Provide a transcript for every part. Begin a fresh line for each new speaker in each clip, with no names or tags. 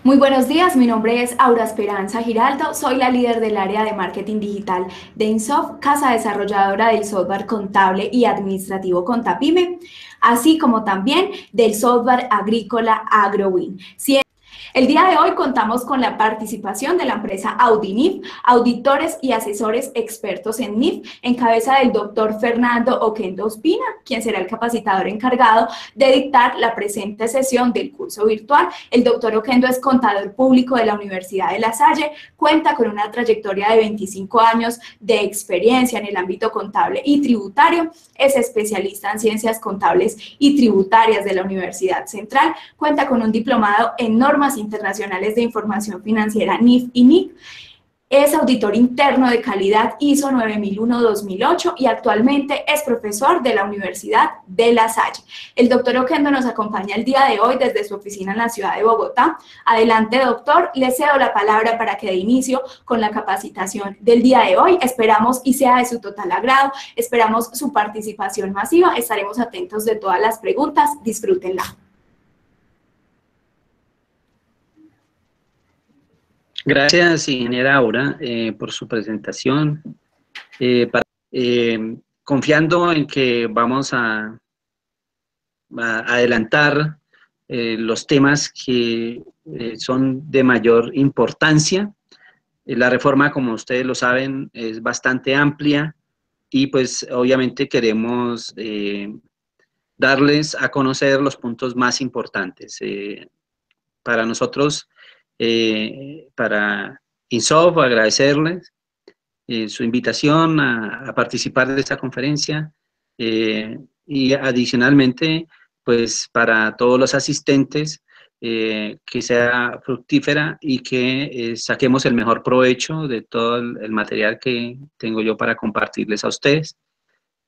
Muy buenos días, mi nombre es Aura Esperanza Giraldo, soy la líder del área de marketing digital de Insoft, casa desarrolladora del software contable y administrativo Contapyme, así como también del software agrícola AgroWin. El día de hoy contamos con la participación de la empresa Audinif, auditores y asesores expertos en NIF, en cabeza del doctor Fernando Oquendo Ospina, quien será el capacitador encargado de dictar la presente sesión del curso virtual. El doctor Oquendo es contador público de la Universidad de La Salle, cuenta con una trayectoria de 25 años de experiencia en el ámbito contable y tributario, es especialista en ciencias contables y tributarias de la Universidad Central, cuenta con un diplomado en normas internacionales de información financiera NIF y NIC, es auditor interno de calidad ISO 9001-2008 y actualmente es profesor de la Universidad de La Salle. El doctor Oquendo nos acompaña el día de hoy desde su oficina en la ciudad de Bogotá. Adelante, doctor, le cedo la palabra para que dé inicio con la capacitación del día de hoy. Esperamos y sea de su total agrado, esperamos su participación masiva, estaremos atentos de todas las preguntas, disfrútenla.
Gracias, ingeniera Aura, por su presentación. Confiando en que vamos a adelantar los temas que son de mayor importancia. La reforma, como ustedes lo saben, es bastante amplia y pues obviamente queremos darles a conocer los puntos más importantes. Para nosotros, para Insoft, agradecerles su invitación a participar de esta conferencia y adicionalmente, pues para todos los asistentes, que sea fructífera y que saquemos el mejor provecho de todo el material que tengo yo para compartirles a ustedes.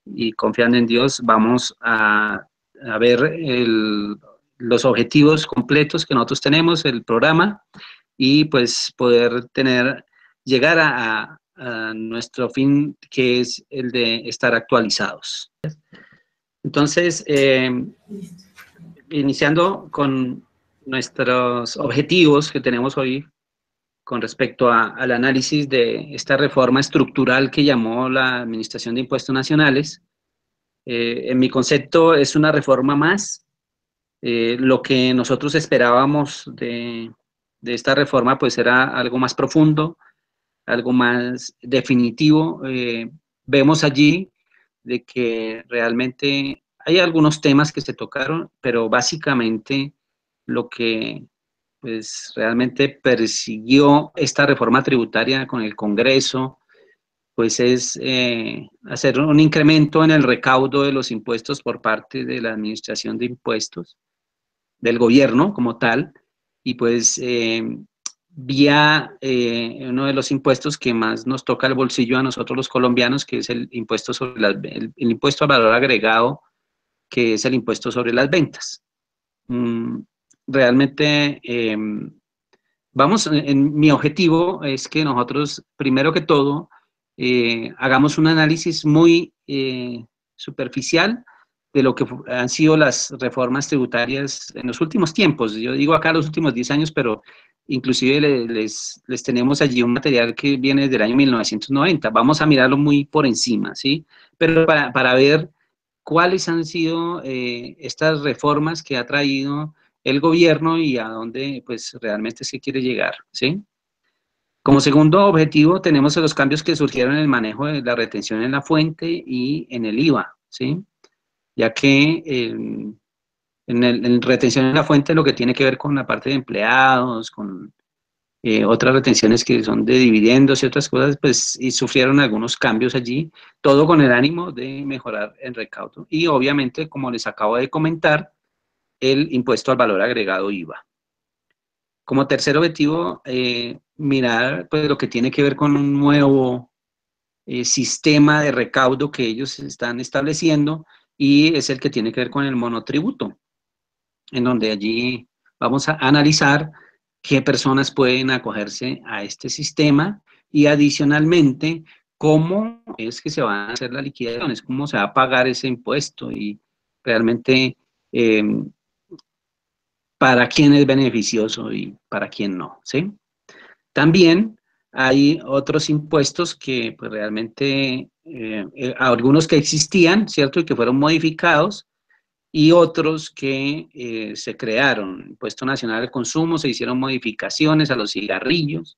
Y confiando en Dios, vamos a ver los objetivos completos que nosotros tenemos, el programa, y pues poder llegar a nuestro fin, que es el de estar actualizados. Entonces, iniciando con nuestros objetivos que tenemos hoy con respecto al análisis de esta reforma estructural que llamó la Administración de Impuestos Nacionales. En mi concepto es una reforma más. Lo que nosotros esperábamos de esta reforma pues era algo más profundo, algo más definitivo. Vemos allí de que realmente hay algunos temas que se tocaron, pero básicamente lo que pues realmente persiguió esta reforma tributaria con el Congreso, pues es hacer un incremento en el recaudo de los impuestos por parte de la Administración de Impuestos, del gobierno como tal, y pues vía uno de los impuestos que más nos toca el bolsillo a nosotros los colombianos, que es el impuesto sobre el impuesto al valor agregado, que es el impuesto sobre las ventas. Realmente, mi objetivo es que nosotros, primero que todo, hagamos un análisis muy superficial de lo que han sido las reformas tributarias en los últimos tiempos. Yo digo acá los últimos 10 años, pero inclusive les tenemos allí un material que viene desde el año 1990. Vamos a mirarlo muy por encima, ¿sí? Pero para ver cuáles han sido estas reformas que ha traído el gobierno y a dónde pues realmente se quiere llegar, ¿sí? Como segundo objetivo tenemos los cambios que surgieron en el manejo de la retención en la fuente y en el IVA, ¿sí? Ya que en retención en la fuente lo que tiene que ver con la parte de empleados, con otras retenciones que son de dividendos y otras cosas, pues y sufrieron algunos cambios allí, todo con el ánimo de mejorar el recaudo. Y obviamente, como les acabo de comentar, el impuesto al valor agregado IVA. Como tercer objetivo, mirar pues, lo que tiene que ver con un nuevo sistema de recaudo que ellos están estableciendo y es el que tiene que ver con el monotributo, en donde allí vamos a analizar qué personas pueden acogerse a este sistema y adicionalmente cómo es que se van a hacer las liquidaciones, cómo se va a pagar ese impuesto y realmente para quién es beneficioso y para quién no, ¿sí? También hay otros impuestos que pues, realmente, algunos que existían, ¿cierto? Y que fueron modificados, y otros que se crearon. Impuesto Nacional al Consumo, se hicieron modificaciones a los cigarrillos,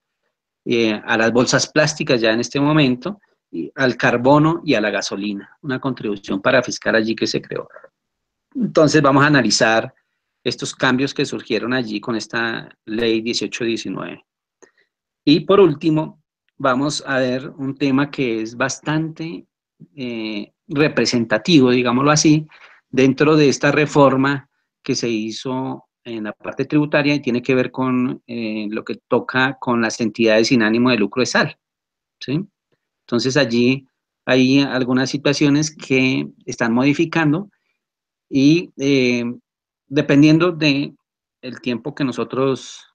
a las bolsas plásticas ya en este momento, y al carbono y a la gasolina, una contribución para fiscal allí que se creó. Entonces vamos a analizar estos cambios que surgieron allí con esta ley 1819. Y por último, vamos a ver un tema que es bastante representativo, digámoslo así, dentro de esta reforma que se hizo en la parte tributaria y tiene que ver con lo que toca con las entidades sin ánimo de lucro de sal, ¿sí? Entonces allí hay algunas situaciones que están modificando y dependiendo de el tiempo que nosotros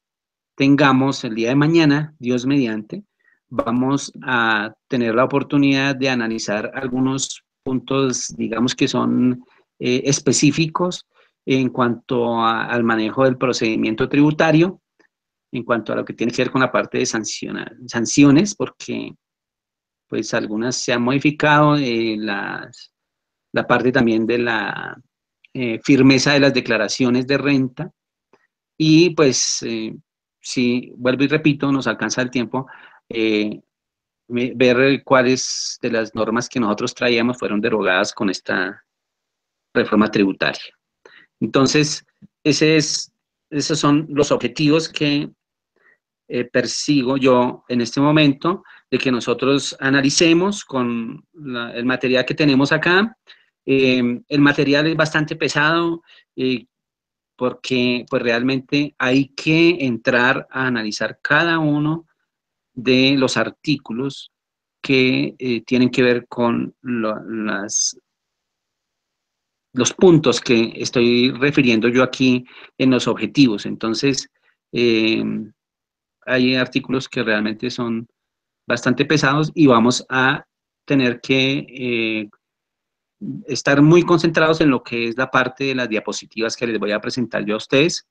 tengamos el día de mañana, Dios mediante, vamos a tener la oportunidad de analizar algunos puntos, digamos que son específicos en cuanto al manejo del procedimiento tributario, en cuanto a lo que tiene que ver con la parte de sanciones, porque pues algunas se han modificado, la parte también de la firmeza de las declaraciones de renta, y pues, si vuelvo y repito, nos alcanza el tiempo, eh, ver cuáles de las normas que nosotros traíamos fueron derogadas con esta reforma tributaria. Entonces, esos son los objetivos que persigo yo en este momento, de que nosotros analicemos con el material que tenemos acá. El material es bastante pesado, porque pues realmente hay que entrar a analizar cada uno de los artículos que tienen que ver con los puntos que estoy refiriendo yo aquí en los objetivos. Entonces, eh, hay artículos que realmente son bastante pesados y vamos a tener que estar muy concentrados en lo que es la parte de las diapositivas que les voy a presentar yo a ustedes,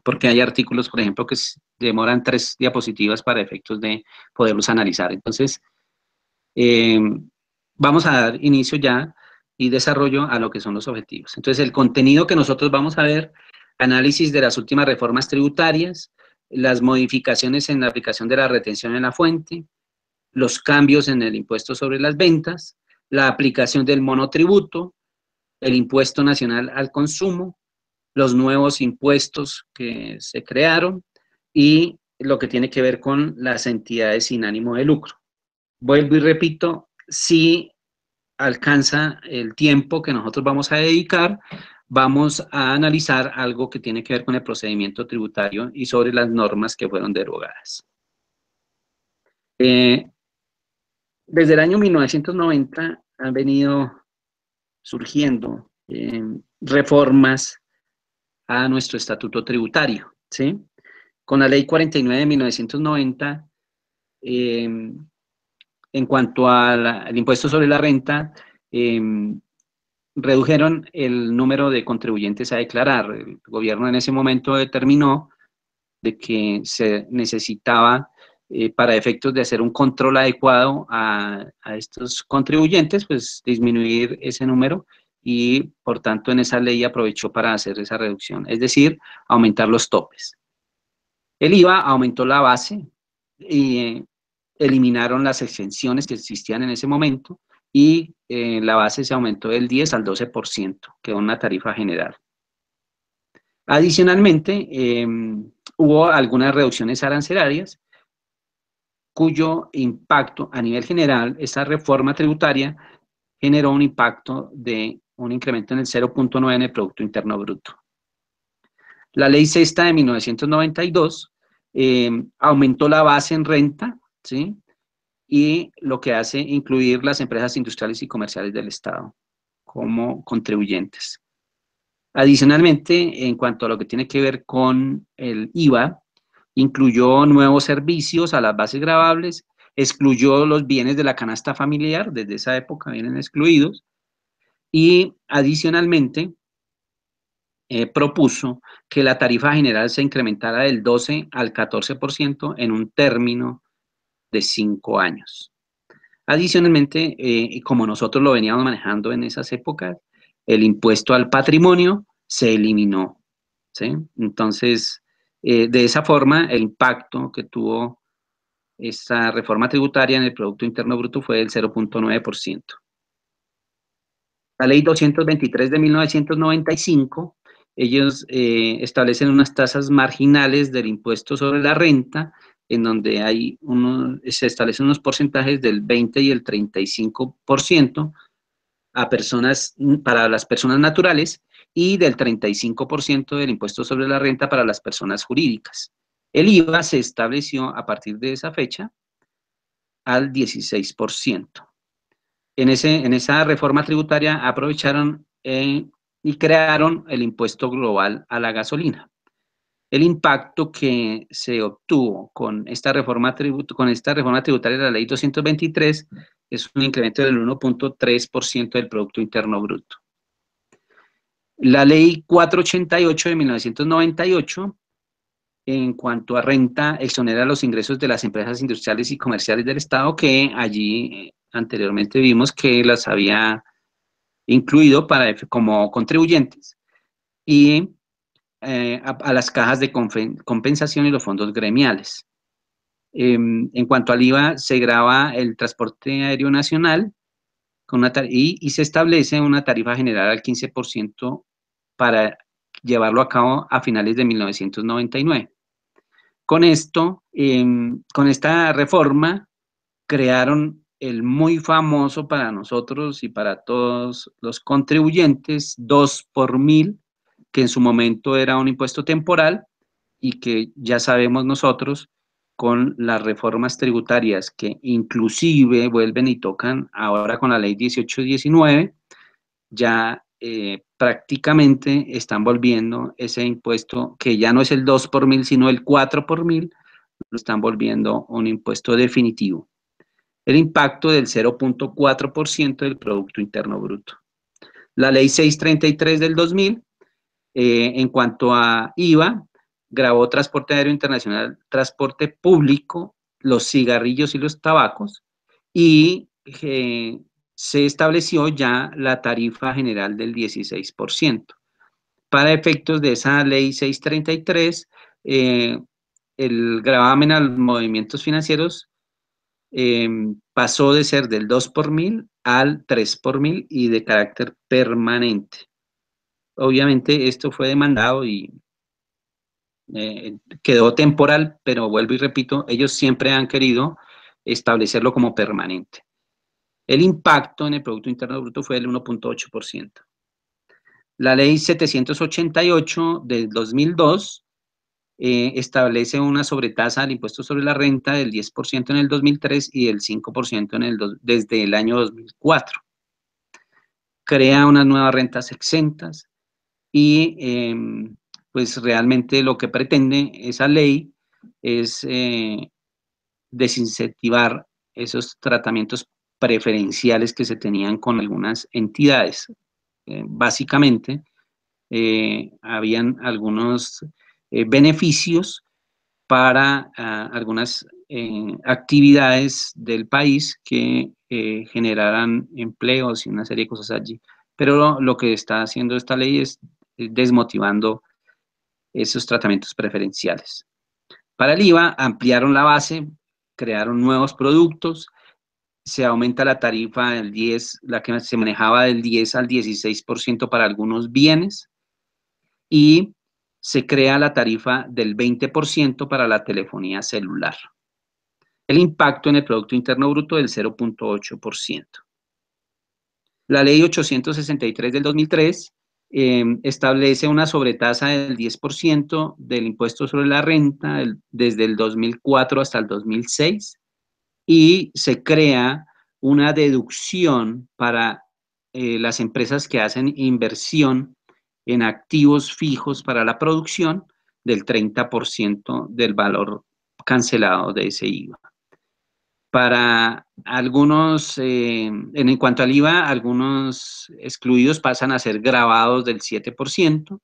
porque hay artículos, por ejemplo, que demoran 3 diapositivas para efectos de poderlos analizar. Entonces, eh, vamos a dar inicio ya y desarrollo a lo que son los objetivos. Entonces, el contenido que nosotros vamos a ver: análisis de las últimas reformas tributarias, las modificaciones en la aplicación de la retención en la fuente, los cambios en el impuesto sobre las ventas, la aplicación del monotributo, el impuesto nacional al consumo, los nuevos impuestos que se crearon y lo que tiene que ver con las entidades sin ánimo de lucro. Vuelvo y repito, si alcanza el tiempo que nosotros vamos a dedicar, vamos a analizar algo que tiene que ver con el procedimiento tributario y sobre las normas que fueron derogadas. Desde el año 1990 han venido surgiendo reformas a nuestro estatuto tributario, ¿sí? Con la ley 49 de 1990, en cuanto al impuesto sobre la renta, redujeron el número de contribuyentes a declarar. El gobierno en ese momento determinó de que se necesitaba, para efectos de hacer un control adecuado a estos contribuyentes, pues disminuir ese número, y por tanto en esa ley aprovechó para hacer esa reducción, es decir, aumentar los topes. El IVA aumentó la base y eliminaron las exenciones que existían en ese momento, y la base se aumentó del 10 al 12%, quedó una tarifa general. Adicionalmente, hubo algunas reducciones arancelarias, cuyo impacto a nivel general, esta reforma tributaria generó un impacto de un incremento en el 0.9 en el Producto Interno Bruto. La ley sexta de 1992 aumentó la base en renta, ¿sí? Y lo que hace incluir las empresas industriales y comerciales del Estado como contribuyentes. Adicionalmente, en cuanto a lo que tiene que ver con el IVA, incluyó nuevos servicios a las bases gravables, excluyó los bienes de la canasta familiar, desde esa época vienen excluidos, y adicionalmente propuso que la tarifa general se incrementara del 12 al 14% en un término de 5 años. Adicionalmente, como nosotros lo veníamos manejando en esas épocas, el impuesto al patrimonio se eliminó, ¿sí? Entonces, de esa forma, el impacto que tuvo esta reforma tributaria en el Producto Interno Bruto fue del 0,9%. La Ley 223 de 1995, ellos establecen unas tasas marginales del impuesto sobre la renta, en donde se establecen unos porcentajes del 20 y el 35% para las personas naturales y del 35% del impuesto sobre la renta para las personas jurídicas. El IVA se estableció a partir de esa fecha al 16%. En esa reforma tributaria aprovecharon y crearon el impuesto global a la gasolina. El impacto que se obtuvo con esta reforma tributaria de la Ley 223 es un incremento del 1,3% del Producto Interno Bruto. La Ley 488 de 1998, en cuanto a renta, exonera los ingresos de las empresas industriales y comerciales del Estado, que allí anteriormente vimos que las había incluido como contribuyentes, y a las cajas de compensación y los fondos gremiales. En cuanto al IVA, se grava el transporte aéreo nacional y se establece una tarifa general al 15% para llevarlo a cabo a finales de 1999. Con esto, con esta reforma, crearon el muy famoso para nosotros y para todos los contribuyentes 2 por 1000, que en su momento era un impuesto temporal y que ya sabemos nosotros con las reformas tributarias que inclusive vuelven y tocan ahora con la ley 1819, ya prácticamente están volviendo ese impuesto que ya no es el 2 por 1000, sino el 4 por 1000, lo están volviendo un impuesto definitivo. El impacto del 0,4% del Producto Interno Bruto. La Ley 633 del 2000, en cuanto a IVA, gravó transporte aéreo internacional, transporte público, los cigarrillos y los tabacos, y se estableció ya la tarifa general del 16%. Para efectos de esa Ley 633, el gravamen a los movimientos financieros pasó de ser del 2 por 1000 al 3 por 1000 y de carácter permanente. Obviamente esto fue demandado y quedó temporal, pero vuelvo y repito, ellos siempre han querido establecerlo como permanente. El impacto en el Producto Interno Bruto fue del 1,8%. La Ley 788 del 2002 establece una sobretasa al impuesto sobre la renta del 10% en el 2003 y del 5% desde el año 2004. Crea unas nuevas rentas exentas y pues realmente lo que pretende esa ley es desincentivar esos tratamientos preferenciales que se tenían con algunas entidades. Básicamente, habían algunos beneficios para algunas actividades del país que generaran empleos y una serie de cosas allí. Pero lo que está haciendo esta ley es desmotivando esos tratamientos preferenciales. Para el IVA, ampliaron la base, crearon nuevos productos, se aumenta la tarifa del 10, la que se manejaba del 10 al 16% para algunos bienes, y se crea la tarifa del 20% para la telefonía celular. El impacto en el Producto Interno Bruto del 0,8%. La Ley 863 del 2003 establece una sobretasa del 10% del impuesto sobre la renta desde el 2004 hasta el 2006 y se crea una deducción para las empresas que hacen inversión en activos fijos para la producción del 30% del valor cancelado de ese IVA. Para algunos, en cuanto al IVA, algunos excluidos pasan a ser gravados del 7%,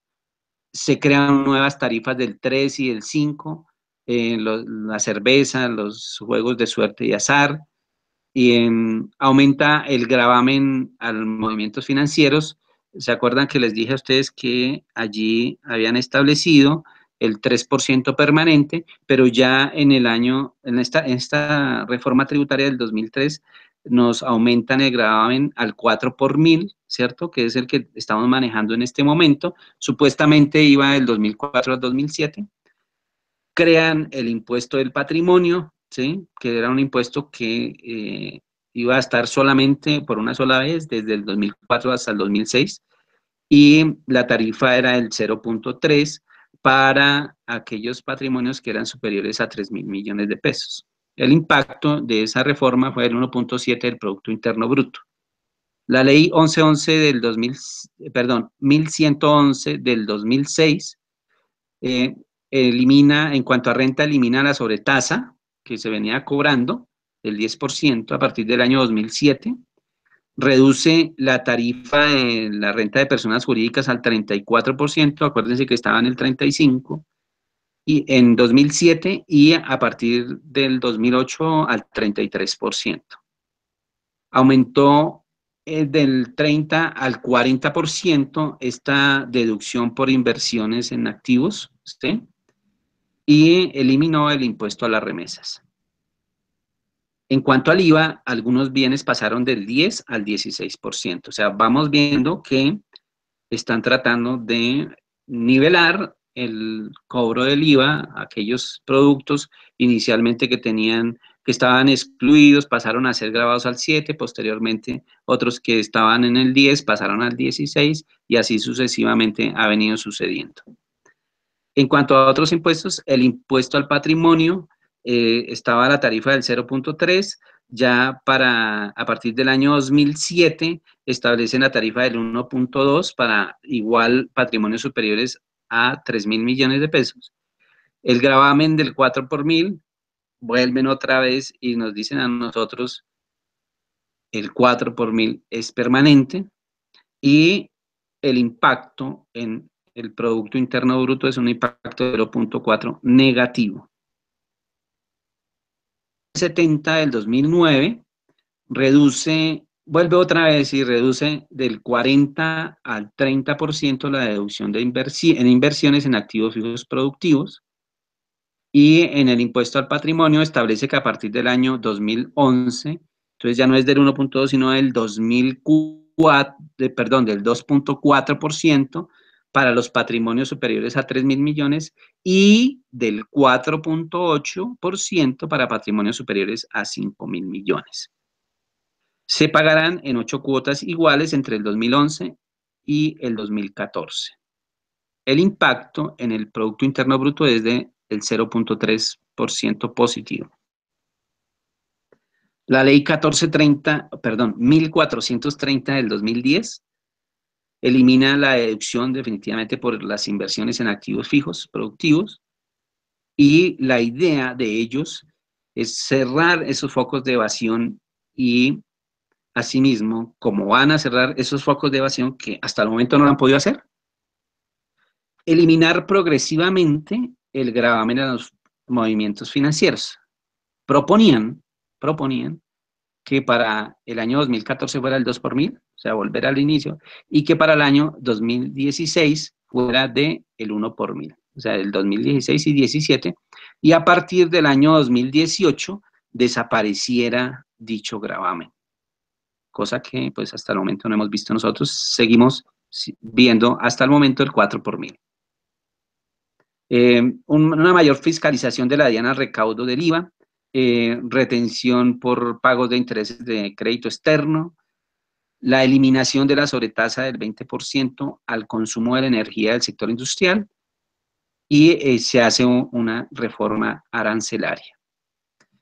se crean nuevas tarifas del 3 y del 5, la cerveza, los juegos de suerte y azar, y aumenta el gravamen a los movimientos financieros. ¿Se acuerdan que les dije a ustedes que allí habían establecido el 3% permanente, pero ya en el año, en esta reforma tributaria del 2003, nos aumentan el gravamen al 4 por mil, ¿cierto? Que es el que estamos manejando en este momento. Supuestamente iba del 2004 al 2007. Crean el impuesto del patrimonio, ¿sí? Que era un impuesto que iba a estar solamente por una sola vez, desde el 2004 hasta el 2006, y la tarifa era el 0.3 para aquellos patrimonios que eran superiores a 3.000 millones de pesos. El impacto de esa reforma fue el 1.7 del Producto Interno Bruto. La ley 1111 del 2000, perdón, 1111 del 2006 elimina, en cuanto a renta, elimina la sobretasa que se venía cobrando, el 10% a partir del año 2007, reduce la tarifa de la renta de personas jurídicas al 34%, acuérdense que estaba en el 35%, y en 2007, y a partir del 2008 al 33%. Aumentó del 30 al 40% esta deducción por inversiones en activos, ¿sí? Y eliminó el impuesto a las remesas. En cuanto al IVA, algunos bienes pasaron del 10 al 16%. O sea, vamos viendo que están tratando de nivelar el cobro del IVA, aquellos productos inicialmente que estaban excluidos, pasaron a ser grabados al 7, posteriormente otros que estaban en el 10 pasaron al 16 y así sucesivamente ha venido sucediendo. En cuanto a otros impuestos, el impuesto al patrimonio estaba a la tarifa del 0.3, ya a partir del año 2007 establecen la tarifa del 1.2 para igual patrimonios superiores a 3.000 millones de pesos. El gravamen del 4 por mil, vuelven otra vez y nos dicen a nosotros el 4 por mil es permanente y el impacto en el Producto Interno Bruto es un impacto de 0.4 negativo. 70 del 2009 vuelve otra vez y reduce del 40 al 30% la deducción en inversiones en activos fijos productivos, y en el impuesto al patrimonio establece que a partir del año 2011, entonces ya no es del 1.2, sino del 2004, del 2.4% para los patrimonios superiores a 3.000 millones y del 4.8% para patrimonios superiores a 5.000 millones. Se pagarán en 8 cuotas iguales entre el 2011 y el 2014. El impacto en el Producto Interno Bruto es de el 0.3% positivo. La ley 1430 del 2010 elimina la deducción definitivamente por las inversiones en activos fijos productivos, y la idea de ellos es cerrar esos focos de evasión y asimismo, como van a cerrar esos focos de evasión que hasta el momento no lo han podido hacer, eliminar progresivamente el gravamen a los movimientos financieros. Proponían que para el año 2014 fuera el 2 por mil, o sea, volver al inicio, y que para el año 2016 fuera de el 1 por mil, o sea, el 2016 y 17, y a partir del año 2018 desapareciera dicho gravamen, cosa que pues hasta el momento no hemos visto nosotros, seguimos viendo hasta el momento el 4 por mil. Una mayor fiscalización de la DIAN al recaudo del IVA, retención por pagos de intereses de crédito externo, la eliminación de la sobretasa del 20% al consumo de la energía del sector industrial, y se hace una reforma arancelaria.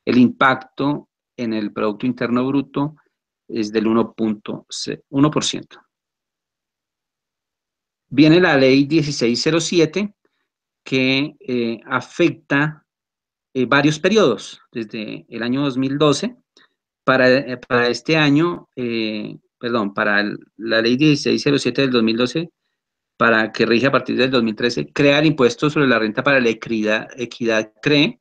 El impacto en el Producto Interno Bruto es del 1%. Viene la ley 1607 que afecta varios periodos, desde el año 2012 para este año, para la ley 1607 del 2012, para que rige a partir del 2013, crea el impuesto sobre la renta para la equidad CRE,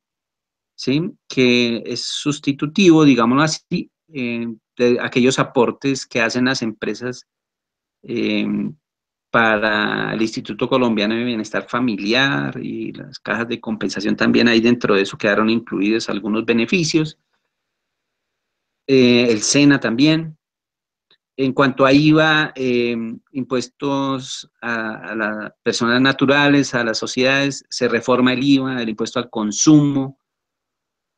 ¿sí? Que es sustitutivo, digámoslo así, de aquellos aportes que hacen las empresas eh, para el Instituto Colombiano de Bienestar Familiar y las cajas de compensación también ahí dentro de eso quedaron incluidos algunos beneficios, el SENA también. En cuanto a IVA, impuestos a las personas naturales, a las sociedades, se reforma el IVA, el impuesto al consumo,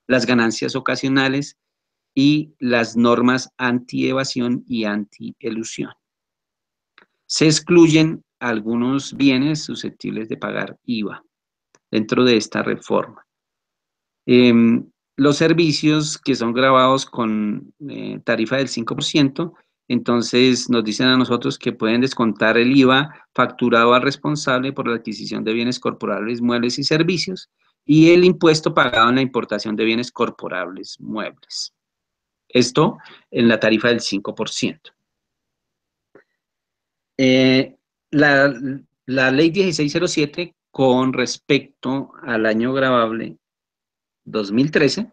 las ganancias ocasionales y las normas anti-evasión y anti-elusión. Se excluyen algunos bienes susceptibles de pagar IVA dentro de esta reforma. Los servicios que son grabados con tarifa del 5%, entonces nos dicen a nosotros que pueden descontar el IVA facturado al responsable por la adquisición de bienes corporables, muebles y servicios y el impuesto pagado en la importación de bienes corporables, muebles. Esto en la tarifa del 5%. La, la ley 1607 con respecto al año gravable 2013,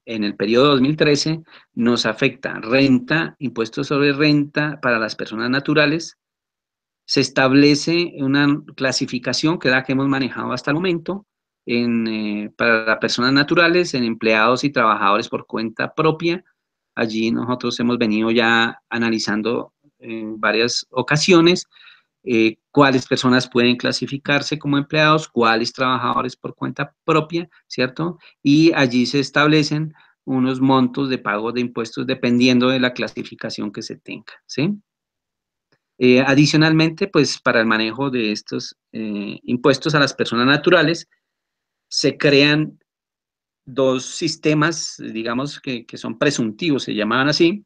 en el periodo 2013 nos afecta renta, impuestos sobre renta para las personas naturales. Se establece una clasificación que es la que hemos manejado hasta el momento para las personas naturales, en empleados y trabajadores por cuenta propia. Allí nosotros hemos venido ya analizando en varias ocasiones cuáles personas pueden clasificarse como empleados, cuáles trabajadores por cuenta propia, ¿cierto? Y allí se establecen unos montos de pago de impuestos dependiendo de la clasificación que se tenga, ¿sí? Adicionalmente, pues para el manejo de estos impuestos a las personas naturales, se crean dos sistemas, digamos, que son presuntivos, se llamaban así,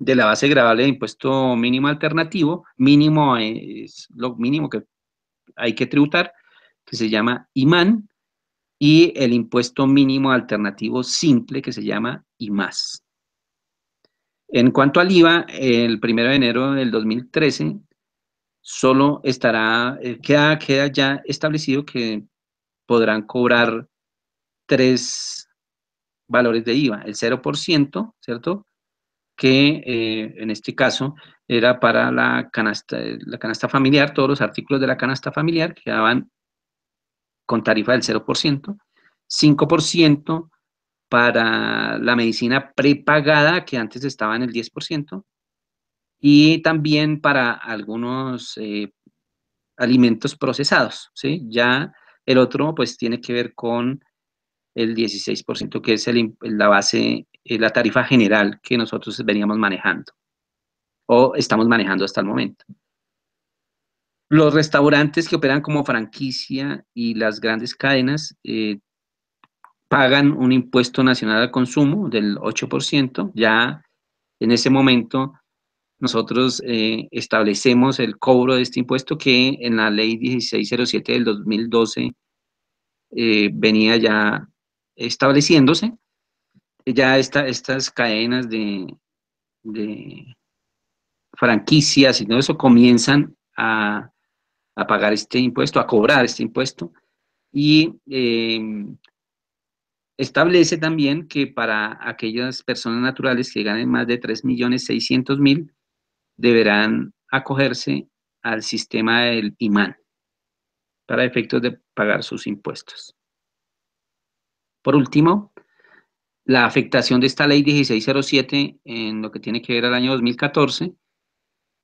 de la base gravable de impuesto mínimo alternativo. Mínimo es lo mínimo que hay que tributar, que se llama IMAN, y el impuesto mínimo alternativo simple, que se llama IMAS. En cuanto al IVA, el 1 de enero del 2013, solo estará, queda ya establecido que podrán cobrar tres valores de IVA, el 0%, ¿cierto? Que en este caso era para la canasta familiar, todos los artículos de la canasta familiar quedaban con tarifa del 0%, 5% para la medicina prepagada, que antes estaba en el 10%, y también para algunos alimentos procesados, ¿sí? Ya el otro, pues, tiene que ver con el 16%, que es la base, la tarifa general que nosotros veníamos manejando, o estamos manejando hasta el momento. Los restaurantes que operan como franquicia y las grandes cadenas pagan un impuesto nacional al consumo del 8%. Ya en ese momento nosotros establecemos el cobro de este impuesto que en la ley 1607 del 2012 venía ya estableciéndose. Ya estas cadenas de franquicias y todo eso comienzan a pagar este impuesto, a cobrar este impuesto, y establece también que para aquellas personas naturales que ganen más de 3.600.000 deberán acogerse al sistema del IMAN para efectos de pagar sus impuestos. Por último, la afectación de esta ley 1607 en lo que tiene que ver al año 2014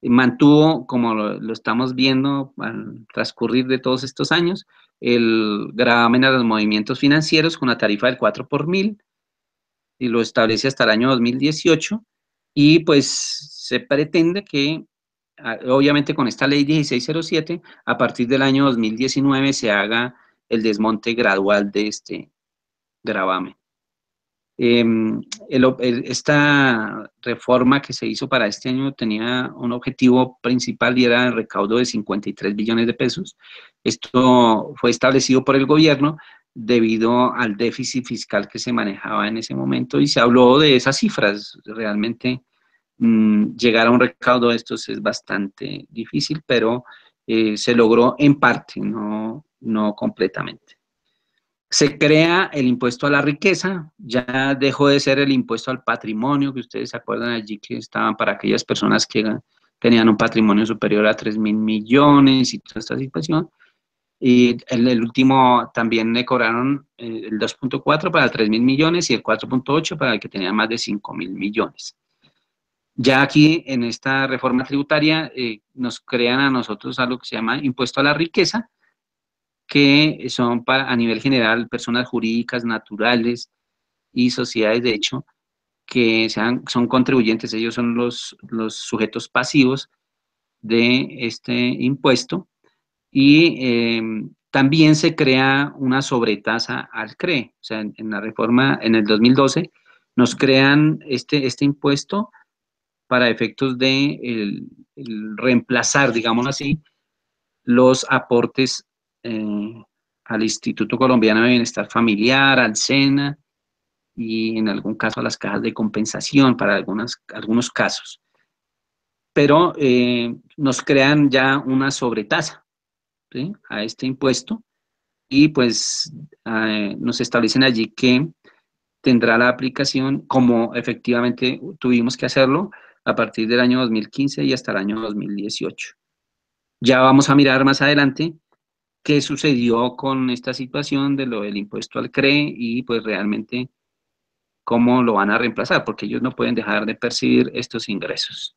mantuvo, como lo estamos viendo al transcurrir de todos estos años, el gravamen a los movimientos financieros con la tarifa del 4 por mil, y lo establece hasta el año 2018, y pues se pretende que, obviamente con esta ley 1607, a partir del año 2019 se haga el desmonte gradual de este gravamen. Esta reforma que se hizo para este año tenía un objetivo principal y era el recaudo de 53 billones de pesos. Esto fue establecido por el gobierno debido al déficit fiscal que se manejaba en ese momento y se habló de esas cifras. Realmente llegar a un recaudo de estos es bastante difícil, pero se logró en parte, no completamente. Se crea el impuesto a la riqueza, ya dejó de ser el impuesto al patrimonio, que ustedes se acuerdan allí que estaban para aquellas personas que tenían un patrimonio superior a 3.000 millones y toda esta situación. Y el último también le cobraron el 2.4 para 3.000 millones y el 4.8 para el que tenía más de 5.000 millones. Ya aquí en esta reforma tributaria nos crean a nosotros algo que se llama impuesto a la riqueza, que son a nivel general personas jurídicas, naturales y sociedades de hecho que son contribuyentes, ellos son los sujetos pasivos de este impuesto y también se crea una sobretasa al CRE, o sea, en la reforma en el 2012 nos crean este impuesto para efectos de el reemplazar, digámoslo así, los aportes al Instituto Colombiano de Bienestar Familiar, al SENA y en algún caso a las cajas de compensación para algunos casos. Pero nos crean ya una sobretasa, ¿sí?, a este impuesto y pues nos establecen allí que tendrá la aplicación como efectivamente tuvimos que hacerlo a partir del año 2015 y hasta el año 2018. Ya vamos a mirar más adelante qué sucedió con esta situación de lo del impuesto al CRE y pues realmente cómo lo van a reemplazar, porque ellos no pueden dejar de percibir estos ingresos.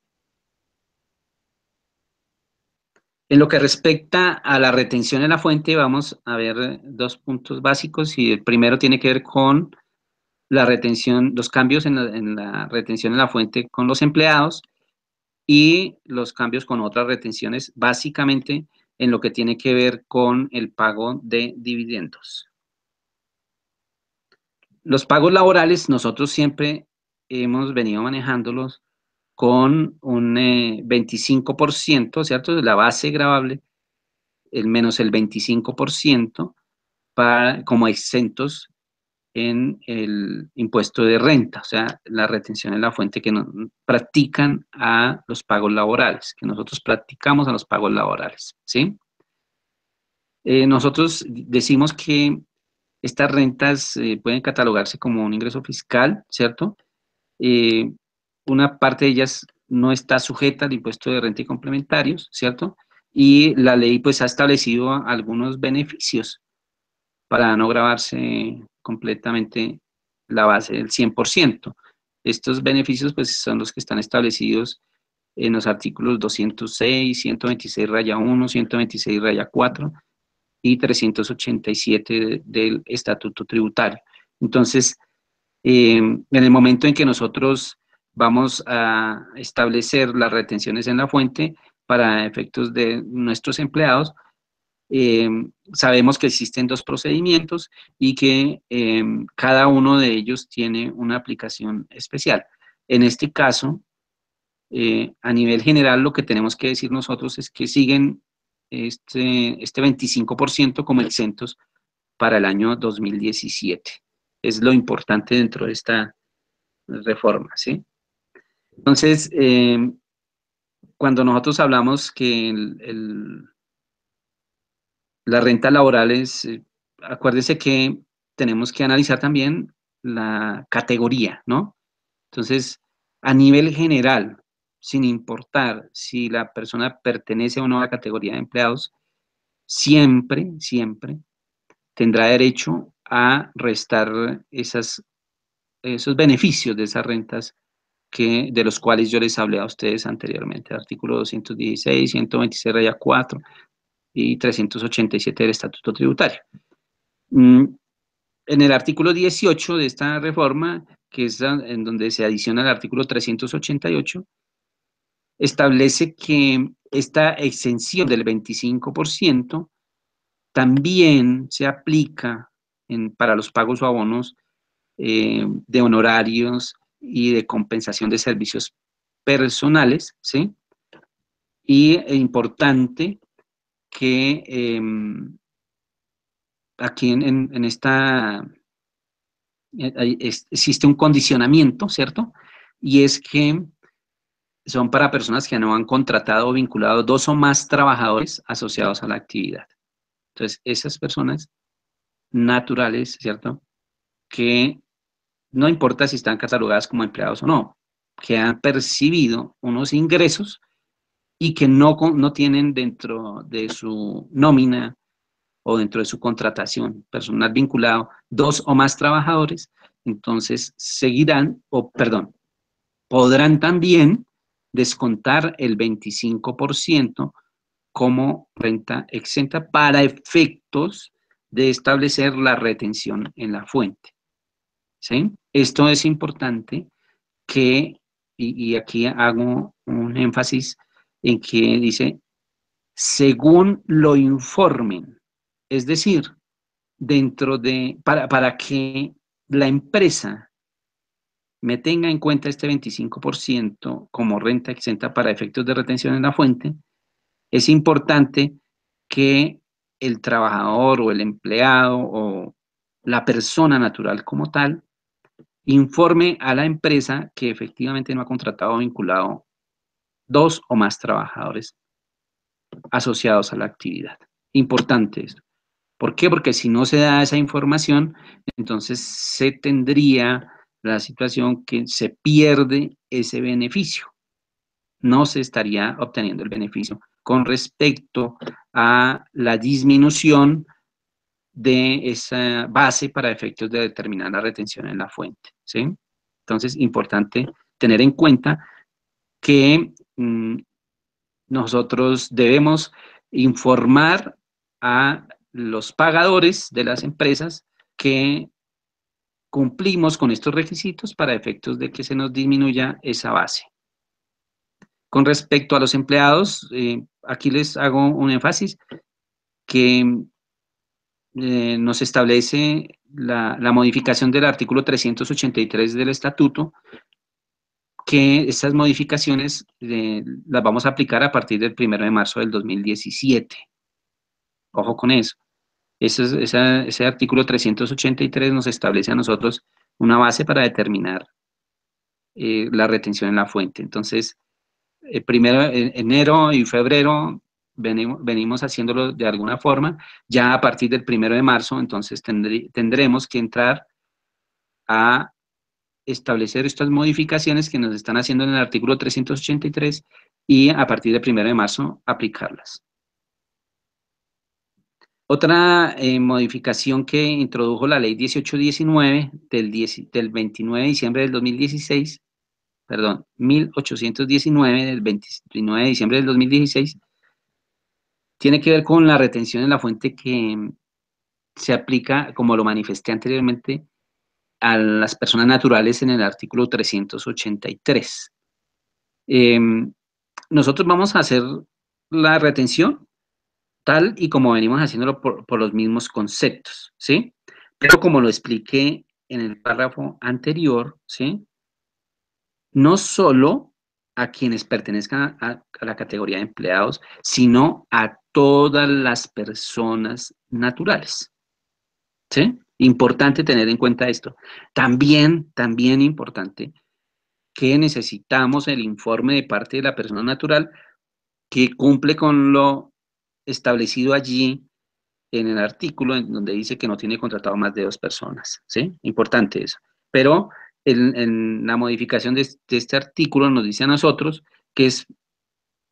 En lo que respecta a la retención en la fuente, vamos a ver dos puntos básicos y el primero tiene que ver con la retención, los cambios en la retención en la fuente con los empleados y los cambios con otras retenciones, básicamente en lo que tiene que ver con el pago de dividendos. Los pagos laborales, nosotros siempre hemos venido manejándolos con un 25%, ¿cierto? De la base gravable, el menos el 25% como exentos en el impuesto de renta, o sea, la retención es la fuente que practican a los pagos laborales, que nosotros practicamos a los pagos laborales, ¿sí? Nosotros decimos que estas rentas pueden catalogarse como un ingreso fiscal, ¿cierto? Eh, una parte de ellas no está sujeta al impuesto de renta y complementarios, ¿cierto? Y la ley pues ha establecido algunos beneficios para no gravarse completamente la base del 100%. Estos beneficios pues son los que están establecidos en los artículos 206, 126 raya 1, 126 raya 4 y 387 del Estatuto Tributario. Entonces, en el momento en que nosotros vamos a establecer las retenciones en la fuente para efectos de nuestros empleados, sabemos que existen dos procedimientos y que cada uno de ellos tiene una aplicación especial. En este caso, a nivel general, lo que tenemos que decir nosotros es que siguen este 25% como exentos para el año 2017. Es lo importante dentro de esta reforma, ¿sí? Entonces, cuando nosotros hablamos que las rentas laborales, acuérdense que tenemos que analizar también la categoría, ¿no? Entonces, a nivel general, sin importar si la persona pertenece o no a la categoría de empleados, siempre, siempre tendrá derecho a restar esos beneficios de esas rentas de los cuales yo les hablé a ustedes anteriormente, artículo 216, 126 raya 4 y 387 del Estatuto Tributario. En el artículo 18 de esta reforma, que es en donde se adiciona el artículo 388, establece que esta exención del 25% también se aplica para los pagos o abonos de honorarios y de compensación de servicios personales, ¿sí? Y es importante que aquí en esta existe un condicionamiento, ¿cierto? Y es que son para personas que no han contratado o vinculado 2 o más trabajadores asociados a la actividad. Entonces, esas personas naturales, ¿cierto? Que no importa si están catalogadas como empleados o no, que han percibido unos ingresos y que no tienen dentro de su nómina o dentro de su contratación personal vinculado 2 o más trabajadores, entonces seguirán, o perdón, podrán también descontar el 25% como renta exenta para efectos de establecer la retención en la fuente. ¿Sí? Esto es importante y aquí hago un énfasis en que dice, según lo informen, es decir, para que la empresa me tenga en cuenta este 25% como renta exenta para efectos de retención en la fuente, es importante que el trabajador o el empleado o la persona natural como tal informe a la empresa que efectivamente no ha contratado o vinculado 2 o más trabajadores asociados a la actividad. Importante esto. ¿Por qué? Porque si no se da esa información, entonces se tendría la situación que se pierde ese beneficio. No se estaría obteniendo el beneficio con respecto a la disminución de esa base para efectos de determinar la retención en la fuente, ¿sí? Entonces, importante tener en cuenta que nosotros debemos informar a los pagadores de las empresas que cumplimos con estos requisitos para efectos de que se nos disminuya esa base. Con respecto a los empleados, aquí les hago un énfasis que nos establece la modificación del artículo 383 del estatuto, que estas modificaciones las vamos a aplicar a partir del 1 de marzo del 2017. Ojo con eso. Ese artículo 383 nos establece a nosotros una base para determinar la retención en la fuente. Entonces, enero y febrero venimos haciéndolo de alguna forma. Ya a partir del 1 de marzo, entonces tendremos que entrar a establecer estas modificaciones que nos están haciendo en el artículo 383 y a partir del 1 de marzo aplicarlas. Otra modificación que introdujo la ley 1819 del 29 de diciembre del 2016, perdón, 1819 del 29 de diciembre del 2016, tiene que ver con la retención en la fuente que se aplica, como lo manifesté anteriormente, a las personas naturales en el artículo 383. Nosotros vamos a hacer la retención tal y como venimos haciéndolo por los mismos conceptos, ¿sí? Pero como lo expliqué en el párrafo anterior, ¿sí? No solo a quienes pertenezcan a la categoría de empleados, sino a todas las personas naturales, ¿sí? Importante tener en cuenta esto. También importante que necesitamos el informe de parte de la persona natural que cumple con lo establecido allí en el artículo en donde dice que no tiene contratado más de 2 personas, ¿sí? Importante eso. Pero en la modificación de este artículo nos dice a nosotros que es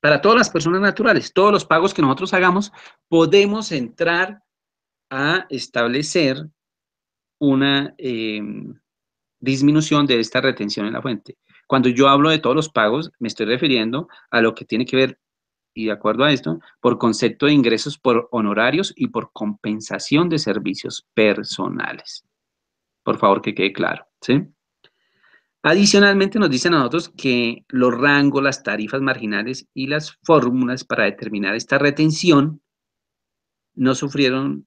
para todas las personas naturales, todos los pagos que nosotros hagamos, podemos entrar a establecer una disminución de esta retención en la fuente. Cuando yo hablo de todos los pagos, me estoy refiriendo a lo que tiene que ver, y de acuerdo a esto, por concepto de ingresos por honorarios y por compensación de servicios personales. Por favor, que quede claro, ¿sí? Adicionalmente, nos dicen a nosotros que los rangos, las tarifas marginales y las fórmulas para determinar esta retención no sufrieron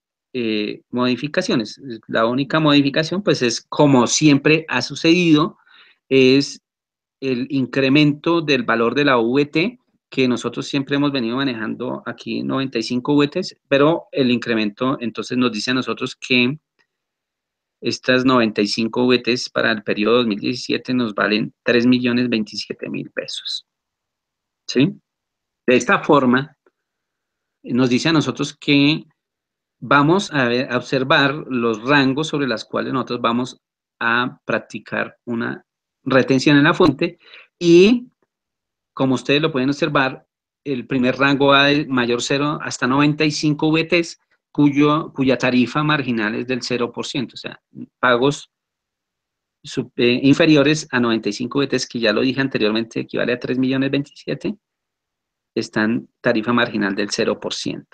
modificaciones. La única modificación, pues, es como siempre ha sucedido, es el incremento del valor de la VT, que nosotros siempre hemos venido manejando aquí 95 VTs, pero el incremento entonces nos dice a nosotros que estas 95 VTs para el periodo 2017 nos valen 3.027.000 pesos. ¿sí? De esta forma, nos dice a nosotros que vamos a observar los rangos sobre los cuales nosotros vamos a practicar una retención en la fuente y, como ustedes lo pueden observar, el primer rango va de mayor 0 hasta 95 VTs, cuya tarifa marginal es del 0%, o sea, pagos inferiores a 95 VTs, que ya lo dije anteriormente, equivale a 3.027.000, están tarifa marginal del 0%.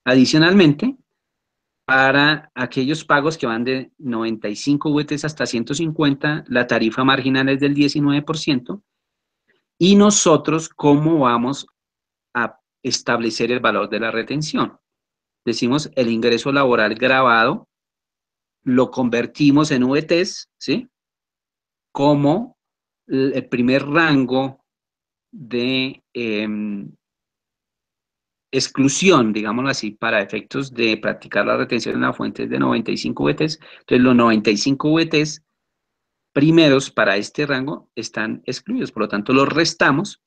Adicionalmente, para aquellos pagos que van de 95 VTs hasta 150, la tarifa marginal es del 19%. Y nosotros, ¿cómo vamos a establecer el valor de la retención? Decimos el ingreso laboral grabado, lo convertimos en VTs, ¿sí? Como el primer rango de exclusión, digámoslo así, para efectos de practicar la retención en la fuente de 95 VTs. Entonces, los 95 VTs primeros para este rango están excluidos, por lo tanto, los restamos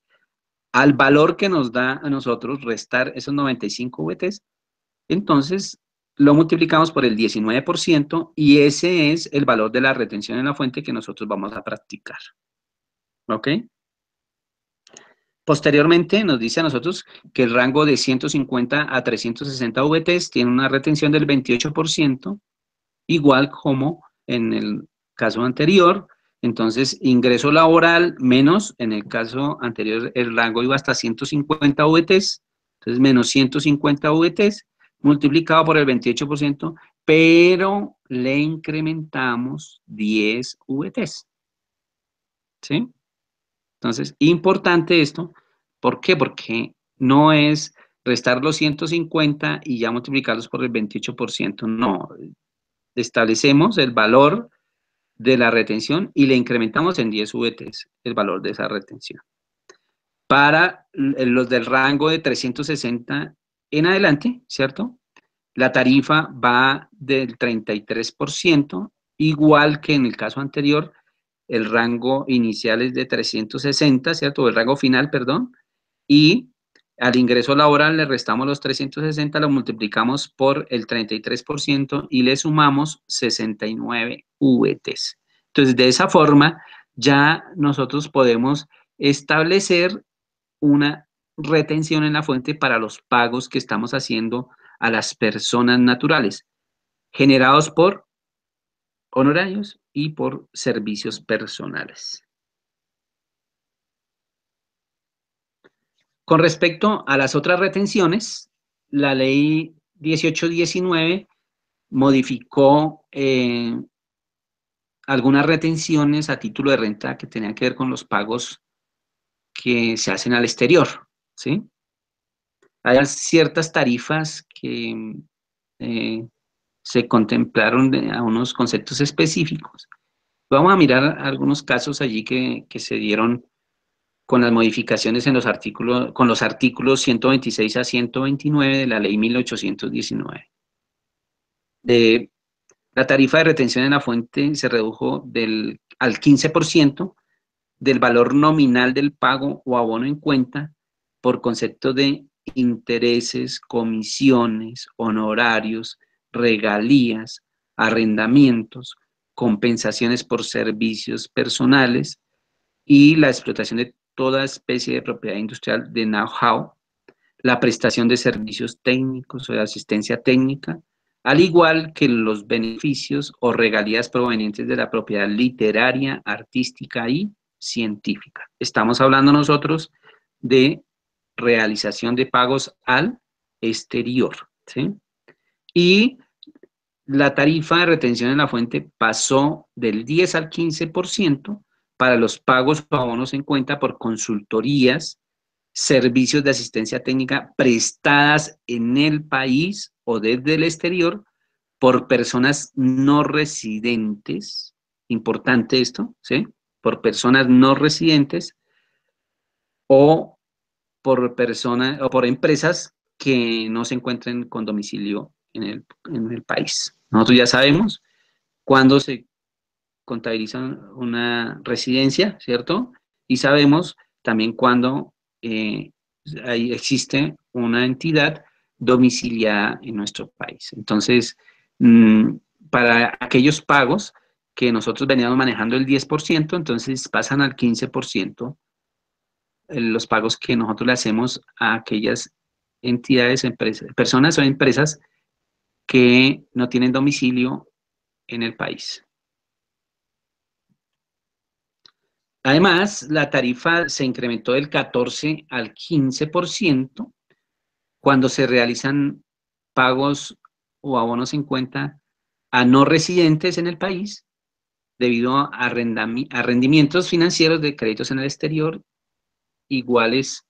al valor que nos da a nosotros restar esos 95 VTs. Entonces, lo multiplicamos por el 19% y ese es el valor de la retención en la fuente que nosotros vamos a practicar. ¿Ok? Posteriormente nos dice a nosotros que el rango de 150 a 360 VTs tiene una retención del 28%, igual como en el caso anterior. Entonces, ingreso laboral menos, en el caso anterior el rango iba hasta 150 VTs, entonces menos 150 VTs, multiplicado por el 28%, pero le incrementamos 10 VTs. ¿Sí? Entonces, importante esto. ¿Por qué? Porque no es restar los 150 y ya multiplicarlos por el 28%. No, establecemos el valor de la retención y le incrementamos en 10 VTs el valor de esa retención. Para los del rango de 360 en adelante, ¿cierto? La tarifa va del 33%, igual que en el caso anterior, el rango inicial es de 360, ¿cierto? O el rango final, perdón, y al ingreso laboral le restamos los 360, lo multiplicamos por el 33% y le sumamos 69 VTs. Entonces, de esa forma, ya nosotros podemos establecer una retención en la fuente para los pagos que estamos haciendo a las personas naturales, generados por honorarios y por servicios personales. Con respecto a las otras retenciones, la ley 1819 modificó algunas retenciones a título de renta que tenían que ver con los pagos que se hacen al exterior, ¿sí? Hay ciertas tarifas que se contemplaron a unos conceptos específicos. Vamos a mirar algunos casos allí que se dieron con las modificaciones en los artículos, con los artículos 126 a 129 de la ley 1819. La tarifa de retención en la fuente se redujo al 15% del valor nominal del pago o abono en cuenta por concepto de intereses, comisiones, honorarios, regalías, arrendamientos, compensaciones por servicios personales y la explotación de toda especie de propiedad industrial de know-how, la prestación de servicios técnicos o de asistencia técnica, al igual que los beneficios o regalías provenientes de la propiedad literaria, artística y científica. Estamos hablando nosotros de realización de pagos al exterior, ¿sí? Y la tarifa de retención en la fuente pasó del 10 al 15% para los pagos o abonos en cuenta por consultorías, servicios de asistencia técnica prestadas en el país o desde el exterior por personas no residentes, importante esto, ¿sí? Por personas no residentes o por personas o por empresas que no se encuentren con domicilio en el país. Nosotros ya sabemos cuándo se contabiliza una residencia, ¿cierto? Y sabemos también cuándo ahí existe una entidad domiciliada en nuestro país. Entonces, para aquellos pagos que nosotros veníamos manejando el 10%, entonces pasan al 15% los pagos que nosotros le hacemos a aquellas entidades, personas o empresas que no tienen domicilio en el país. Además, la tarifa se incrementó del 14 al 15% cuando se realizan pagos o abonos en cuenta a no residentes en el país debido a rendimientos financieros de créditos en el exterior iguales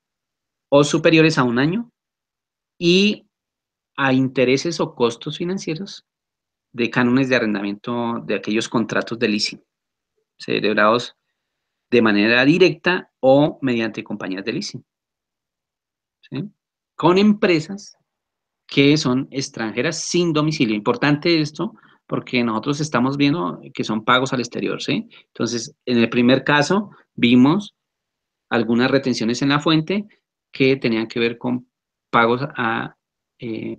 o superiores a un año y a intereses o costos financieros de cánones de arrendamiento de aquellos contratos de leasing celebrados de manera directa o mediante compañías de leasing, ¿sí? Con empresas que son extranjeras sin domicilio. Importante esto porque nosotros estamos viendo que son pagos al exterior, ¿sí? Entonces, en el primer caso vimos algunas retenciones en la fuente que tenían que ver con pagos a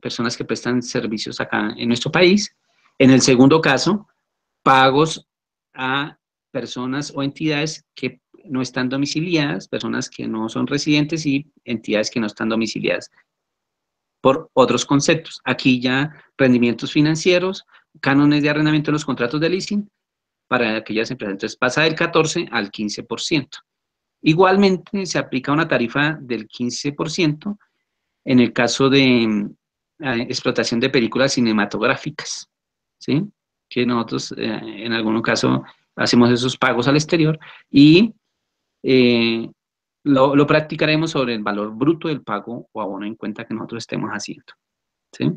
personas que prestan servicios acá en nuestro país. En el segundo caso, pagos a personas o entidades que no están domiciliadas, personas que no son residentes y entidades que no están domiciliadas por otros conceptos. Aquí ya rendimientos financieros, cánones de arrendamiento de los contratos de leasing para aquellas empresas. Entonces pasa del 14 al 15%. Igualmente se aplica una tarifa del 15% en el caso de explotación de películas cinematográficas, ¿sí? Que nosotros en algún caso hacemos esos pagos al exterior y lo practicaremos sobre el valor bruto del pago o abono en cuenta que nosotros estemos haciendo, ¿sí?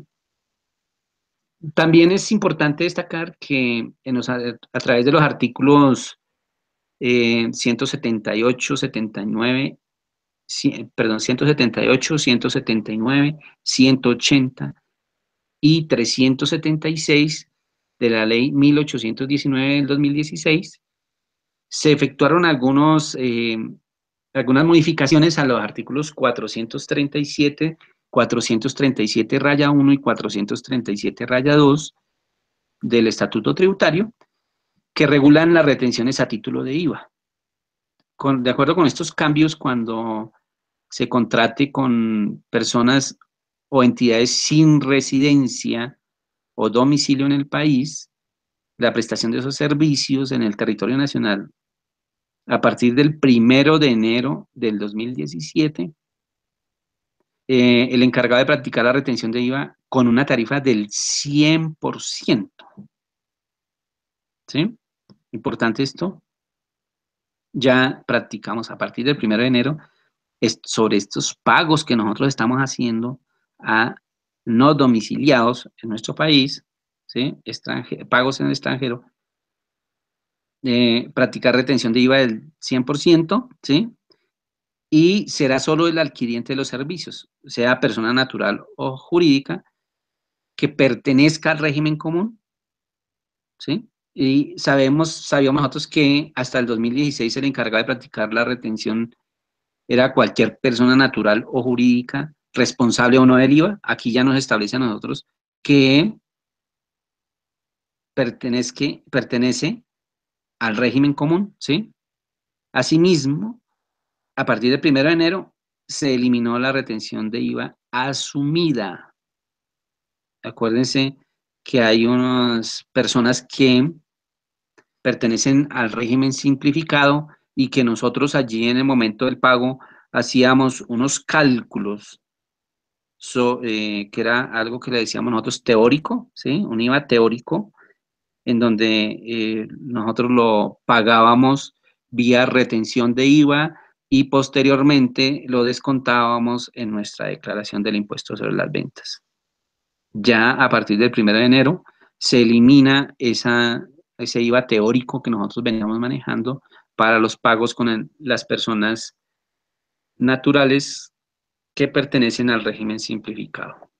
También es importante destacar que a través de los artículos 178, 79, perdón, 178, 179, 180 y 376 de la ley 1819 del 2016, se efectuaron algunas modificaciones a los artículos 437, 437 raya 1 y 437 raya 2 del Estatuto Tributario, que regulan las retenciones a título de IVA. De acuerdo con estos cambios, cuando se contrate con personas o entidades sin residencia o domicilio en el país, la prestación de esos servicios en el territorio nacional a partir del 1 de enero del 2017, el encargado de practicar la retención de IVA con una tarifa del 100%. ¿Sí? Importante esto. Ya practicamos a partir del 1 de enero sobre estos pagos que nosotros estamos haciendo a no domiciliados en nuestro país, ¿sí? Pagos en el extranjero, practicar retención de IVA del 100%, ¿sí? Y será solo el adquiriente de los servicios, sea persona natural o jurídica, que pertenezca al régimen común, ¿sí? Y sabíamos nosotros que hasta el 2016 el encargado de practicar la retención era cualquier persona natural o jurídica responsable o no del IVA. Aquí ya nos establece a nosotros que pertenece al régimen común, ¿sí? Asimismo, a partir del 1 de enero se eliminó la retención de IVA asumida. Acuérdense que hay unas personas que pertenecen al régimen simplificado y que nosotros allí en el momento del pago hacíamos unos cálculos, que era algo que le decíamos nosotros teórico, ¿sí? Un IVA teórico, en donde nosotros lo pagábamos vía retención de IVA y posteriormente lo descontábamos en nuestra declaración del impuesto sobre las ventas. Ya a partir del 1 de enero se elimina ese IVA teórico que nosotros veníamos manejando para los pagos con las personas naturales que pertenecen al régimen simplificado.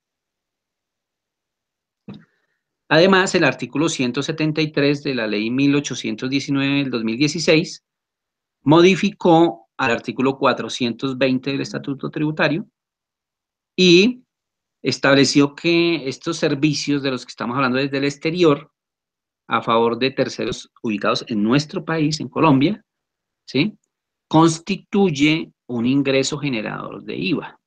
Además, el artículo 173 de la ley 1819 del 2016 modificó al artículo 420 del Estatuto Tributario y estableció que estos servicios de los que estamos hablando desde el exterior, a favor de terceros ubicados en nuestro país, en Colombia, ¿sí?, constituye un ingreso generador de IVA.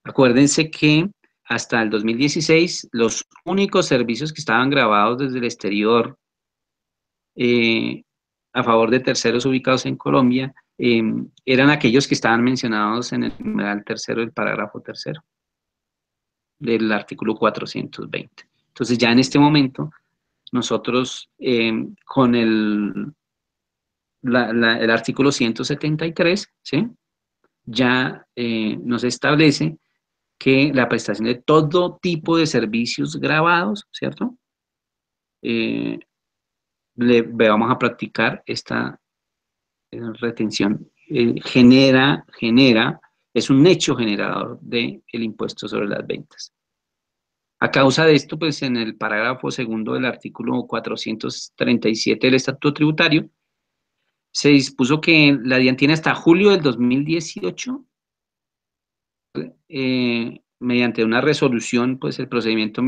Acuérdense que hasta el 2016 los únicos servicios que estaban grabados desde el exterior a favor de terceros ubicados en Colombia eran aquellos que estaban mencionados en el numeral tercero del parágrafo tercero del artículo 420. Entonces ya en este momento nosotros con el artículo 173, ¿sí?, ya nos establece que la prestación de todo tipo de servicios grabados, ¿cierto? Vamos a practicar esta retención. Es un hecho generador del impuesto sobre las ventas. A causa de esto, pues en el parágrafo segundo del artículo 437 del Estatuto Tributario, se dispuso que la DIAN tiene hasta julio del 2018, mediante una resolución, pues el procedimiento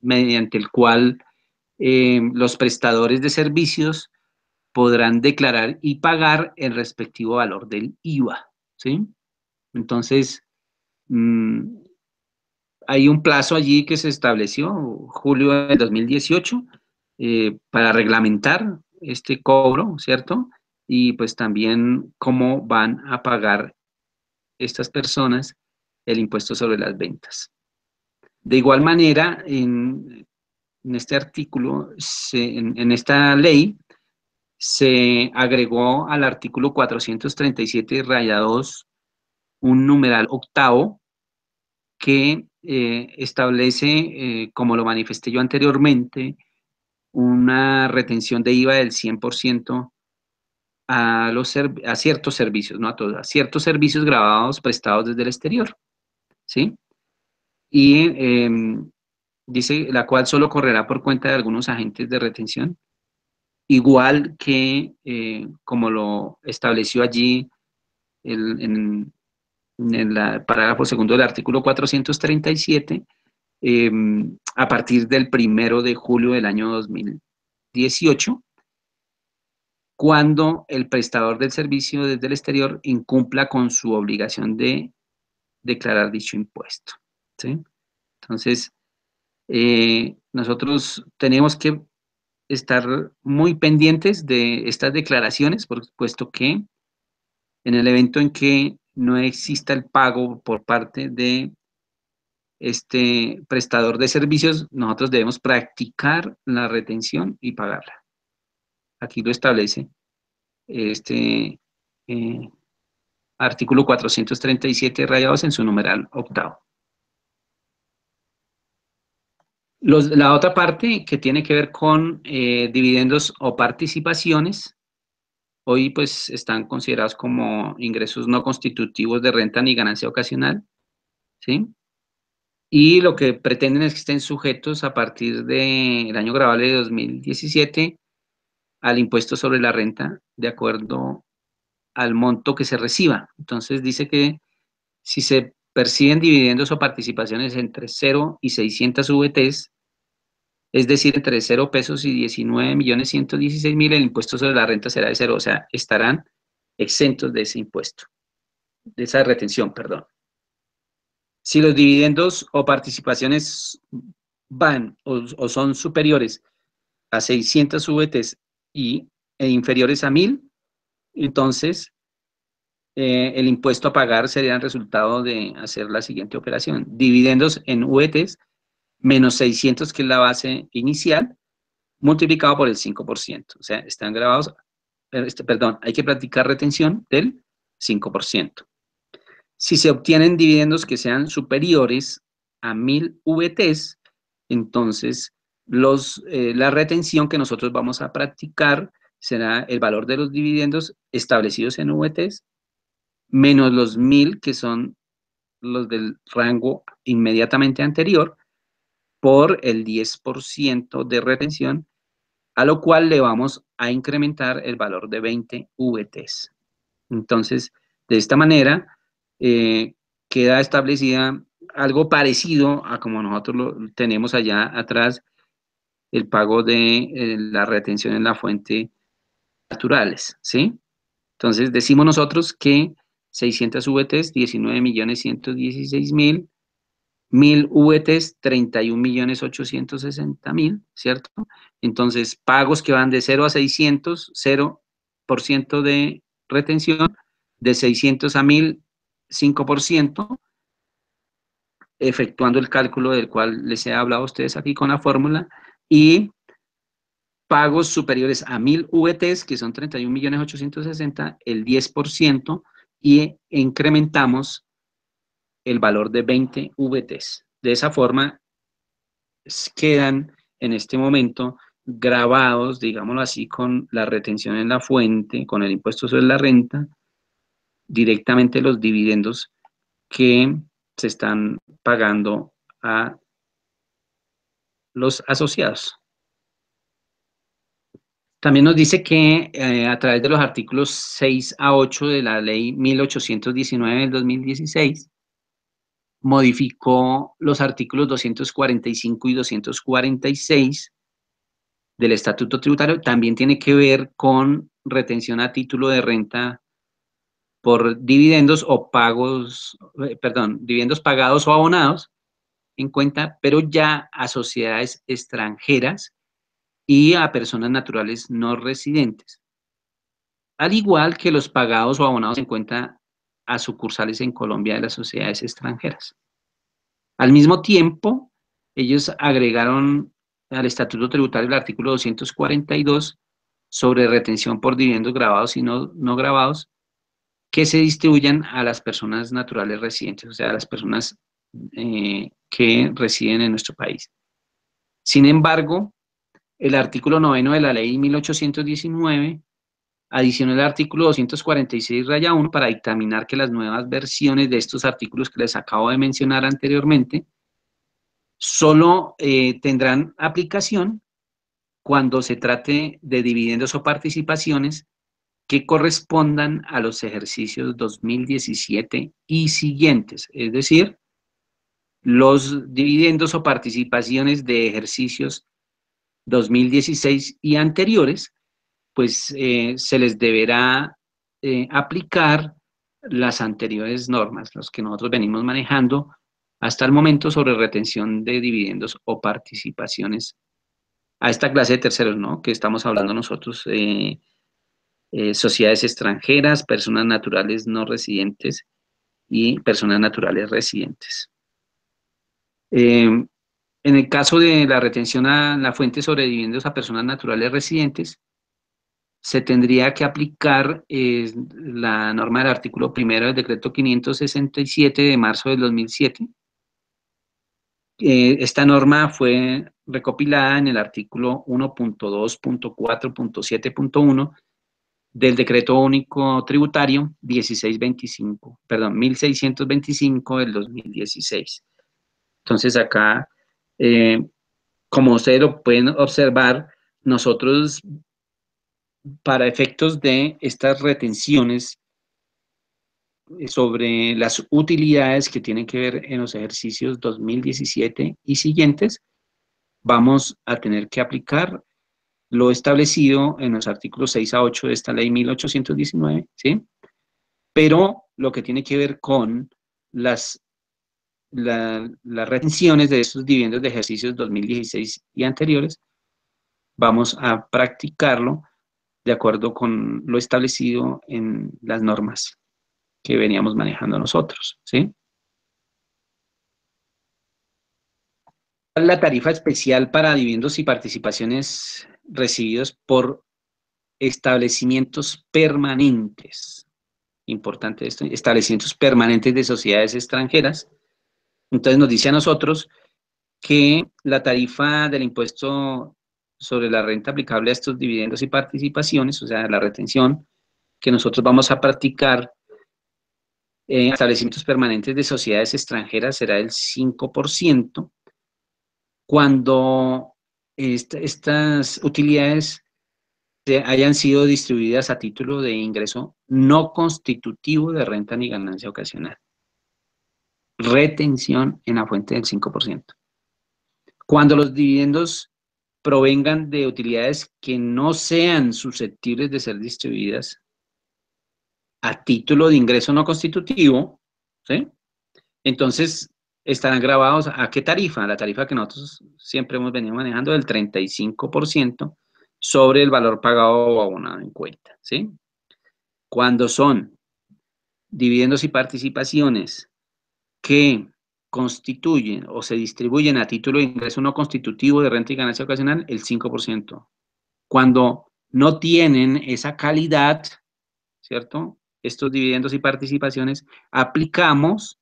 mediante el cual los prestadores de servicios podrán declarar y pagar el respectivo valor del IVA, ¿sí? Entonces, hay un plazo allí que se estableció, julio del 2018, para reglamentar este cobro, ¿cierto? Y pues también cómo van a pagar estas personas el impuesto sobre las ventas. De igual manera, en este artículo, en esta ley, se agregó al artículo 437, raya 2, un numeral octavo que establece, como lo manifesté yo anteriormente, una retención de IVA del 100% a ciertos servicios, no a todos, a ciertos servicios grabados prestados desde el exterior, ¿sí? Y dice, la cual solo correrá por cuenta de algunos agentes de retención, igual que como lo estableció allí en el parágrafo segundo del artículo 437, a partir del 1 de julio del año 2018, cuando el prestador del servicio desde el exterior incumpla con su obligación de declarar dicho impuesto, ¿sí? Entonces, nosotros tenemos que estar muy pendientes de estas declaraciones, por supuesto que en el evento en que no exista el pago por parte de este prestador de servicios, nosotros debemos practicar la retención y pagarla. Aquí lo establece este artículo 437, raya 2, en su numeral octavo. La otra parte que tiene que ver con dividendos o participaciones, hoy pues están considerados como ingresos no constitutivos de renta ni ganancia ocasional, ¿sí? Y lo que pretenden es que estén sujetos a partir del año grabable de 2017 al impuesto sobre la renta de acuerdo al monto que se reciba. Entonces dice que si se perciben dividendos o participaciones entre 0 y 600 VTs, es decir, entre 0 pesos y 19.116.000, el impuesto sobre la renta será de 0, o sea, estarán exentos de ese impuesto, de esa retención, perdón. Si los dividendos o participaciones van o son superiores a 600 VTs e inferiores a 1.000, entonces el impuesto a pagar sería el resultado de hacer la siguiente operación. Dividendos en VTs menos 600, que es la base inicial, multiplicado por el 5%. O sea, están grabados, perdón, hay que practicar retención del 5%. Si se obtienen dividendos que sean superiores a 1.000 VTs, entonces la retención que nosotros vamos a practicar será el valor de los dividendos establecidos en VTs menos los 1.000, que son los del rango inmediatamente anterior, por el 10% de retención, a lo cual le vamos a incrementar el valor de 20 VTs. Entonces, de esta manera, queda establecida algo parecido a como nosotros lo tenemos allá atrás, el pago de la retención en la fuente naturales, ¿sí? Entonces, decimos nosotros que 600 VTs, 19.116.000, 1.000 VTs, 31.860.000, ¿cierto? Entonces, pagos que van de 0 a 600, 0% de retención, de 600 a 1.000, 5%, efectuando el cálculo del cual les he hablado a ustedes aquí con la fórmula, y pagos superiores a 1.000 VTs, que son 31.860.000, el 10%, y incrementamos el valor de 20 VTs. De esa forma, quedan en este momento grabados, digámoslo así, con la retención en la fuente, con el impuesto sobre la renta, directamente los dividendos que se están pagando a los asociados. También nos dice que a través de los artículos 6 a 8 de la ley 1819 del 2016, modificó los artículos 245 y 246 del Estatuto Tributario. También tiene que ver con retención a título de renta por dividendos o pagos, perdón, dividendos pagados o abonados en cuenta, pero ya a sociedades extranjeras y a personas naturales no residentes. Al igual que los pagados o abonados en cuenta a sucursales en Colombia de las sociedades extranjeras. Al mismo tiempo, ellos agregaron al Estatuto Tributario el artículo 242 sobre retención por dividendos grabados y no grabados, que se distribuyan a las personas naturales residentes, o sea, a las personas que residen en nuestro país. Sin embargo, el artículo 9 de la ley 1819 adicionó el artículo 246-1 para dictaminar que las nuevas versiones de estos artículos que les acabo de mencionar anteriormente solo tendrán aplicación cuando se trate de dividendos o participaciones que correspondan a los ejercicios 2017 y siguientes, es decir, los dividendos o participaciones de ejercicios 2016 y anteriores, pues se les deberá aplicar las anteriores normas, los que nosotros venimos manejando hasta el momento sobre retención de dividendos o participaciones a esta clase de terceros, ¿no? Que estamos hablando nosotros, sociedades extranjeras, personas naturales no residentes y personas naturales residentes. En el caso de la retención a la fuente sobre dividendos a personas naturales residentes, se tendría que aplicar la norma del artículo primero del decreto 567 de marzo del 2007. Esta norma fue recopilada en el artículo 1.2.4.7.1 del decreto único tributario 1625 del 2016. Entonces acá, como ustedes lo pueden observar, nosotros para efectos de estas retenciones sobre las utilidades que tienen que ver en los ejercicios 2017 y siguientes, vamos a tener que aplicar lo establecido en los artículos 6 a 8 de esta ley 1819, ¿sí? Pero lo que tiene que ver con las retenciones de estos dividendos de ejercicios 2016 y anteriores, vamos a practicarlo de acuerdo con lo establecido en las normas que veníamos manejando nosotros, ¿sí? La tarifa especial para dividendos y participaciones recibidos por establecimientos permanentes. Importante esto, establecimientos permanentes de sociedades extranjeras. Entonces nos dice a nosotros que la tarifa del impuesto sobre la renta aplicable a estos dividendos y participaciones, o sea, la retención que nosotros vamos a practicar en establecimientos permanentes de sociedades extranjeras será del 5%, cuando estas utilidades hayan sido distribuidas a título de ingreso no constitutivo de renta ni ganancia ocasional. Retención en la fuente del 5%. Cuando los dividendos provengan de utilidades que no sean susceptibles de ser distribuidas a título de ingreso no constitutivo, ¿sí? Entonces estarán grabados ¿a qué tarifa? La tarifa que nosotros siempre hemos venido manejando, del 35% sobre el valor pagado o abonado en cuenta, ¿sí? Cuando son dividendos y participaciones que constituyen o se distribuyen a título de ingreso no constitutivo de renta y ganancia ocasional, el 5%. Cuando no tienen esa calidad, ¿cierto? Estos dividendos y participaciones, aplicamos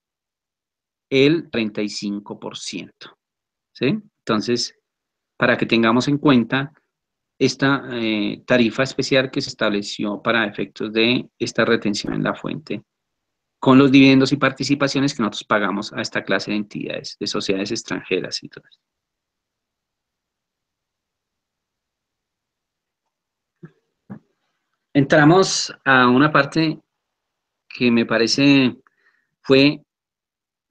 el 35%, ¿sí? Entonces, para que tengamos en cuenta esta tarifa especial que se estableció para efectos de esta retención en la fuente, con los dividendos y participaciones que nosotros pagamos a esta clase de entidades, de sociedades extranjeras y todo eso. Entramos a una parte que me parece fue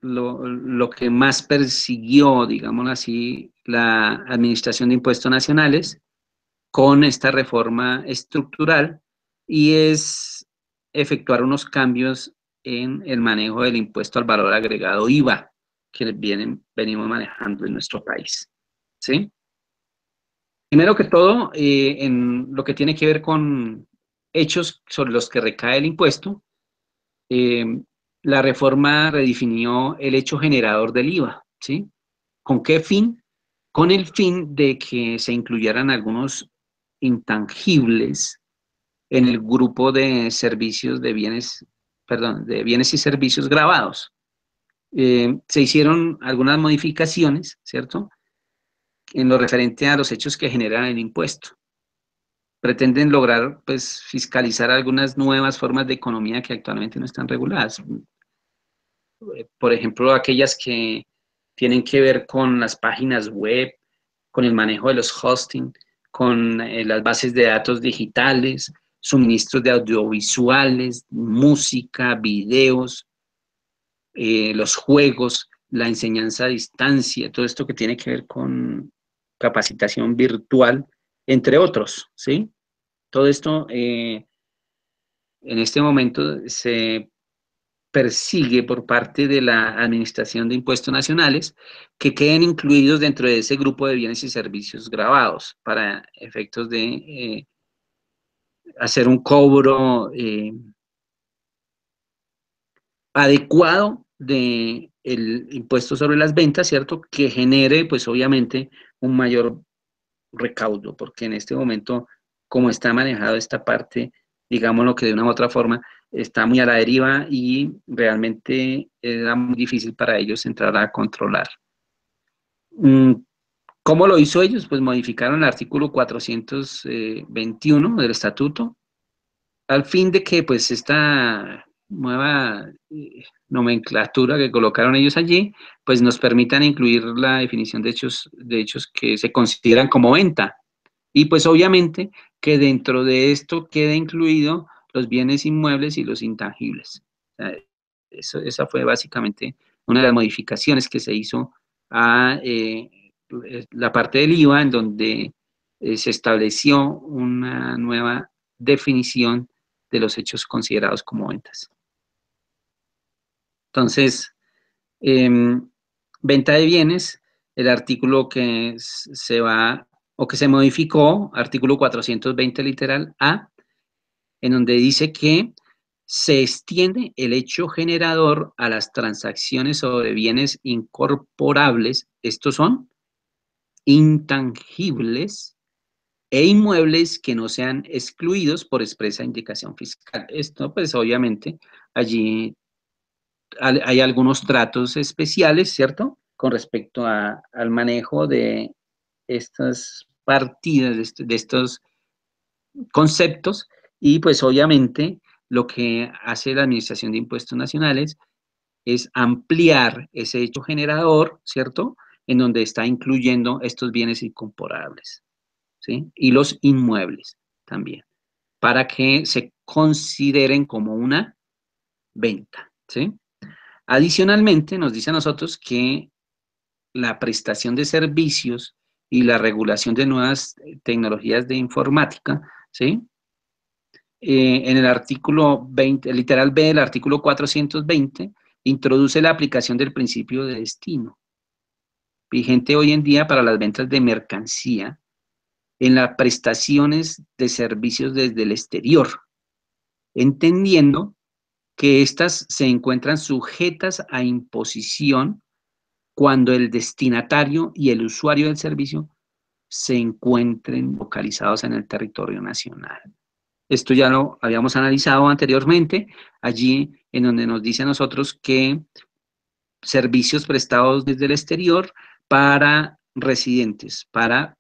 lo que más persiguió, digámoslo así, la Administración de Impuestos Nacionales con esta reforma estructural, y es efectuar unos cambios en el manejo del impuesto al valor agregado IVA que venimos manejando en nuestro país, ¿sí? Primero que todo, en lo que tiene que ver con hechos sobre los que recae el impuesto, eh, la reforma redefinió el hecho generador del IVA, ¿sí? ¿Con qué fin? Con el fin de que se incluyeran algunos intangibles en el grupo de servicios de bienes, perdón, de bienes y servicios gravados. Se hicieron algunas modificaciones, ¿cierto? En lo referente a los hechos que generan el impuesto. Pretenden lograr, pues, fiscalizar algunas nuevas formas de economía que actualmente no están reguladas. Por ejemplo, aquellas que tienen que ver con las páginas web, con el manejo de los hosting, con las bases de datos digitales, suministros de audiovisuales, música, videos, los juegos, la enseñanza a distancia, todo esto que tiene que ver con capacitación virtual, entre otros, ¿sí? Todo esto en este momento se persigue por parte de la Administración de Impuestos Nacionales que queden incluidos dentro de ese grupo de bienes y servicios gravados para efectos de hacer un cobro adecuado de el impuesto sobre las ventas, ¿cierto? Que genere, pues obviamente, un mayor recaudo, porque en este momento, como está manejado esta parte, digámoslo que de una u otra forma, está muy a la deriva y realmente era muy difícil para ellos entrar a controlar. ¿Cómo lo hizo ellos? Pues modificaron el artículo 421 del estatuto, al fin de que pues esta nueva nomenclatura que colocaron ellos allí, pues nos permitan incluir la definición de hechos que se consideran como venta. Y pues obviamente que dentro de esto quede incluido los bienes inmuebles y los intangibles. O sea, esa fue básicamente una de las modificaciones que se hizo a la parte del IVA, en donde se estableció una nueva definición de los hechos considerados como ventas. Entonces, venta de bienes, el artículo que se va o que se modificó, artículo 420 literal A, en donde dice que se extiende el hecho generador a las transacciones sobre bienes incorporables, estos son intangibles e inmuebles que no sean excluidos por expresa indicación fiscal. Esto, pues obviamente, allí hay algunos tratos especiales, ¿cierto? Con respecto al manejo de estas partidas, de estos conceptos, y pues obviamente lo que hace la Administración de Impuestos Nacionales es ampliar ese hecho generador, ¿cierto? En donde está incluyendo estos bienes incomparables, ¿sí? Y los inmuebles. también, para que se consideren como una venta, ¿sí? Adicionalmente, nos dice a nosotros que la prestación de servicios y la regulación de nuevas tecnologías de informática, ¿sí? En el artículo 20, el literal B del artículo 420, introduce la aplicación del principio de destino, vigente hoy en día para las ventas de mercancía en las prestaciones de servicios desde el exterior, entendiendo que éstas se encuentran sujetas a imposición cuando el destinatario y el usuario del servicio se encuentren localizados en el territorio nacional. Esto ya lo habíamos analizado anteriormente, allí en donde nos dice a nosotros que servicios prestados desde el exterior para residentes, para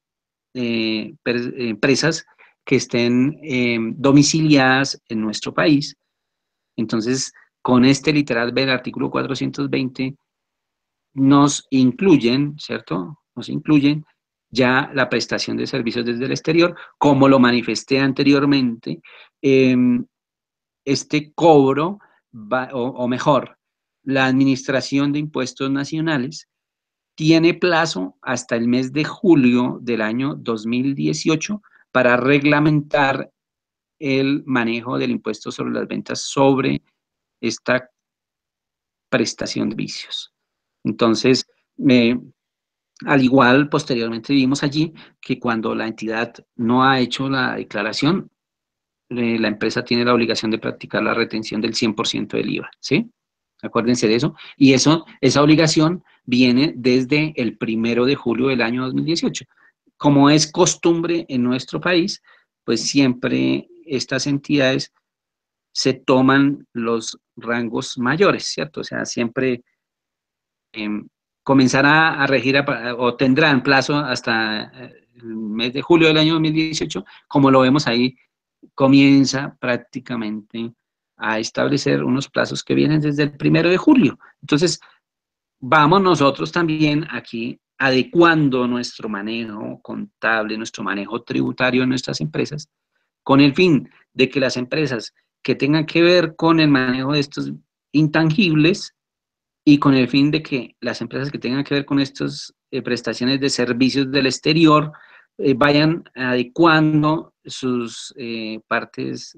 empresas que estén domiciliadas en nuestro país. Entonces, con este literal B del artículo 420, nos incluyen, ¿cierto? Nos incluyen ya la prestación de servicios desde el exterior, como lo manifesté anteriormente, este cobro, o mejor, la Administración de Impuestos Nacionales tiene plazo hasta el mes de julio del año 2018 para reglamentar el manejo del impuesto sobre las ventas sobre esta prestación de servicios. Entonces, al igual, posteriormente vimos allí que cuando la entidad no ha hecho la declaración, la empresa tiene la obligación de practicar la retención del 100% del IVA, ¿sí? Acuérdense de eso. Y esa obligación viene desde el 1 de julio del año 2018. Como es costumbre en nuestro país, pues siempre estas entidades se toman los rangos mayores, ¿cierto? O sea, siempre comenzará a regir o tendrán plazo hasta el mes de julio del año 2018, como lo vemos ahí, comienza prácticamente a establecer unos plazos que vienen desde el 1 de julio. Entonces, vamos nosotros también aquí adecuando nuestro manejo contable, nuestro manejo tributario en nuestras empresas, con el fin de que las empresas que tengan que ver con el manejo de estos intangibles y con el fin de que las empresas que tengan que ver con estas prestaciones de servicios del exterior vayan adecuando sus partes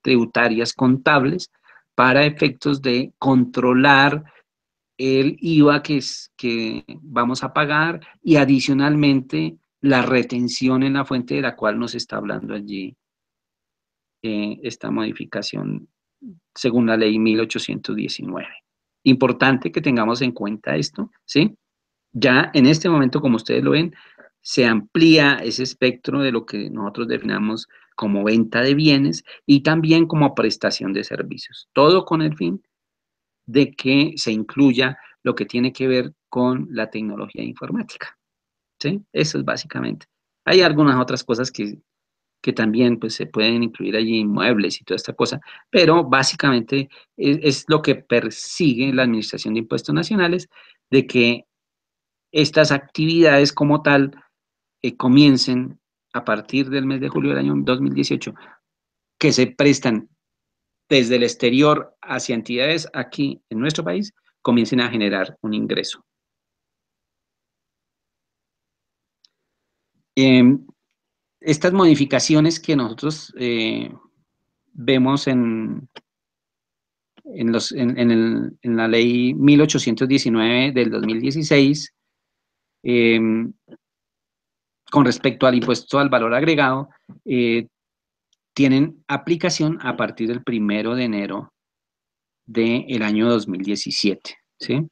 tributarias contables para efectos de controlar el IVA que vamos a pagar y adicionalmente la retención en la fuente de la cual nos está hablando allí esta modificación según la ley 1819. Importante que tengamos en cuenta esto, ¿sí? Ya en este momento, como ustedes lo ven, se amplía ese espectro de lo que nosotros definamos como venta de bienes y también como prestación de servicios. Todo con el fin de que se incluya lo que tiene que ver con la tecnología informática, ¿sí? Eso es básicamente. Hay algunas otras cosas que también pues, se pueden incluir allí inmuebles y toda esta cosa, pero básicamente es lo que persigue la Administración de Impuestos Nacionales, de que estas actividades como tal comiencen a partir del mes de julio del año 2018, que se prestan desde el exterior hacia entidades aquí en nuestro país, comiencen a generar un ingreso. Estas modificaciones que nosotros vemos en la ley 1819 del 2016, con respecto al impuesto al valor agregado, tienen aplicación a partir del 1 de enero del año 2017, ¿sí?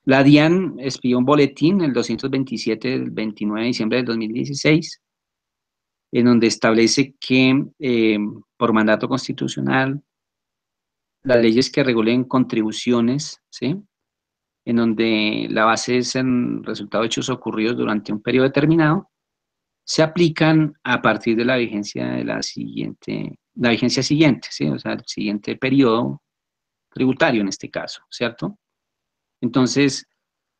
La DIAN expidió un boletín, el 227 del 29 de diciembre del 2016, en donde establece que por mandato constitucional, las leyes que regulen contribuciones, ¿sí?, en donde la base es el resultado de hechos ocurridos durante un periodo determinado, se aplican a partir de la vigencia de la vigencia siguiente, ¿sí? O sea, el siguiente periodo tributario en este caso, ¿cierto? Entonces,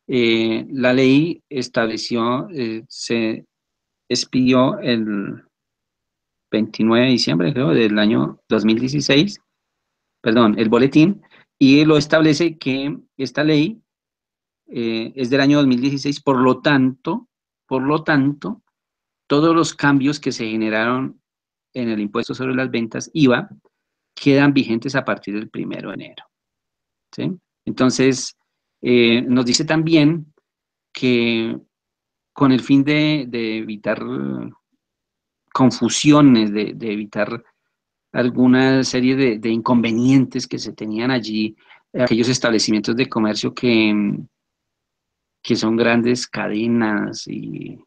la ley estableció, se expidió 29 de diciembre, creo, del año 2016, perdón, el boletín, y lo establece que esta ley es del año 2016, por lo tanto, todos los cambios que se generaron en el impuesto sobre las ventas IVA quedan vigentes a partir del 1 de enero. ¿Sí? Entonces, nos dice también que con el fin de evitar confusiones, de evitar alguna serie de inconvenientes que se tenían allí, aquellos establecimientos de comercio que son grandes cadenas y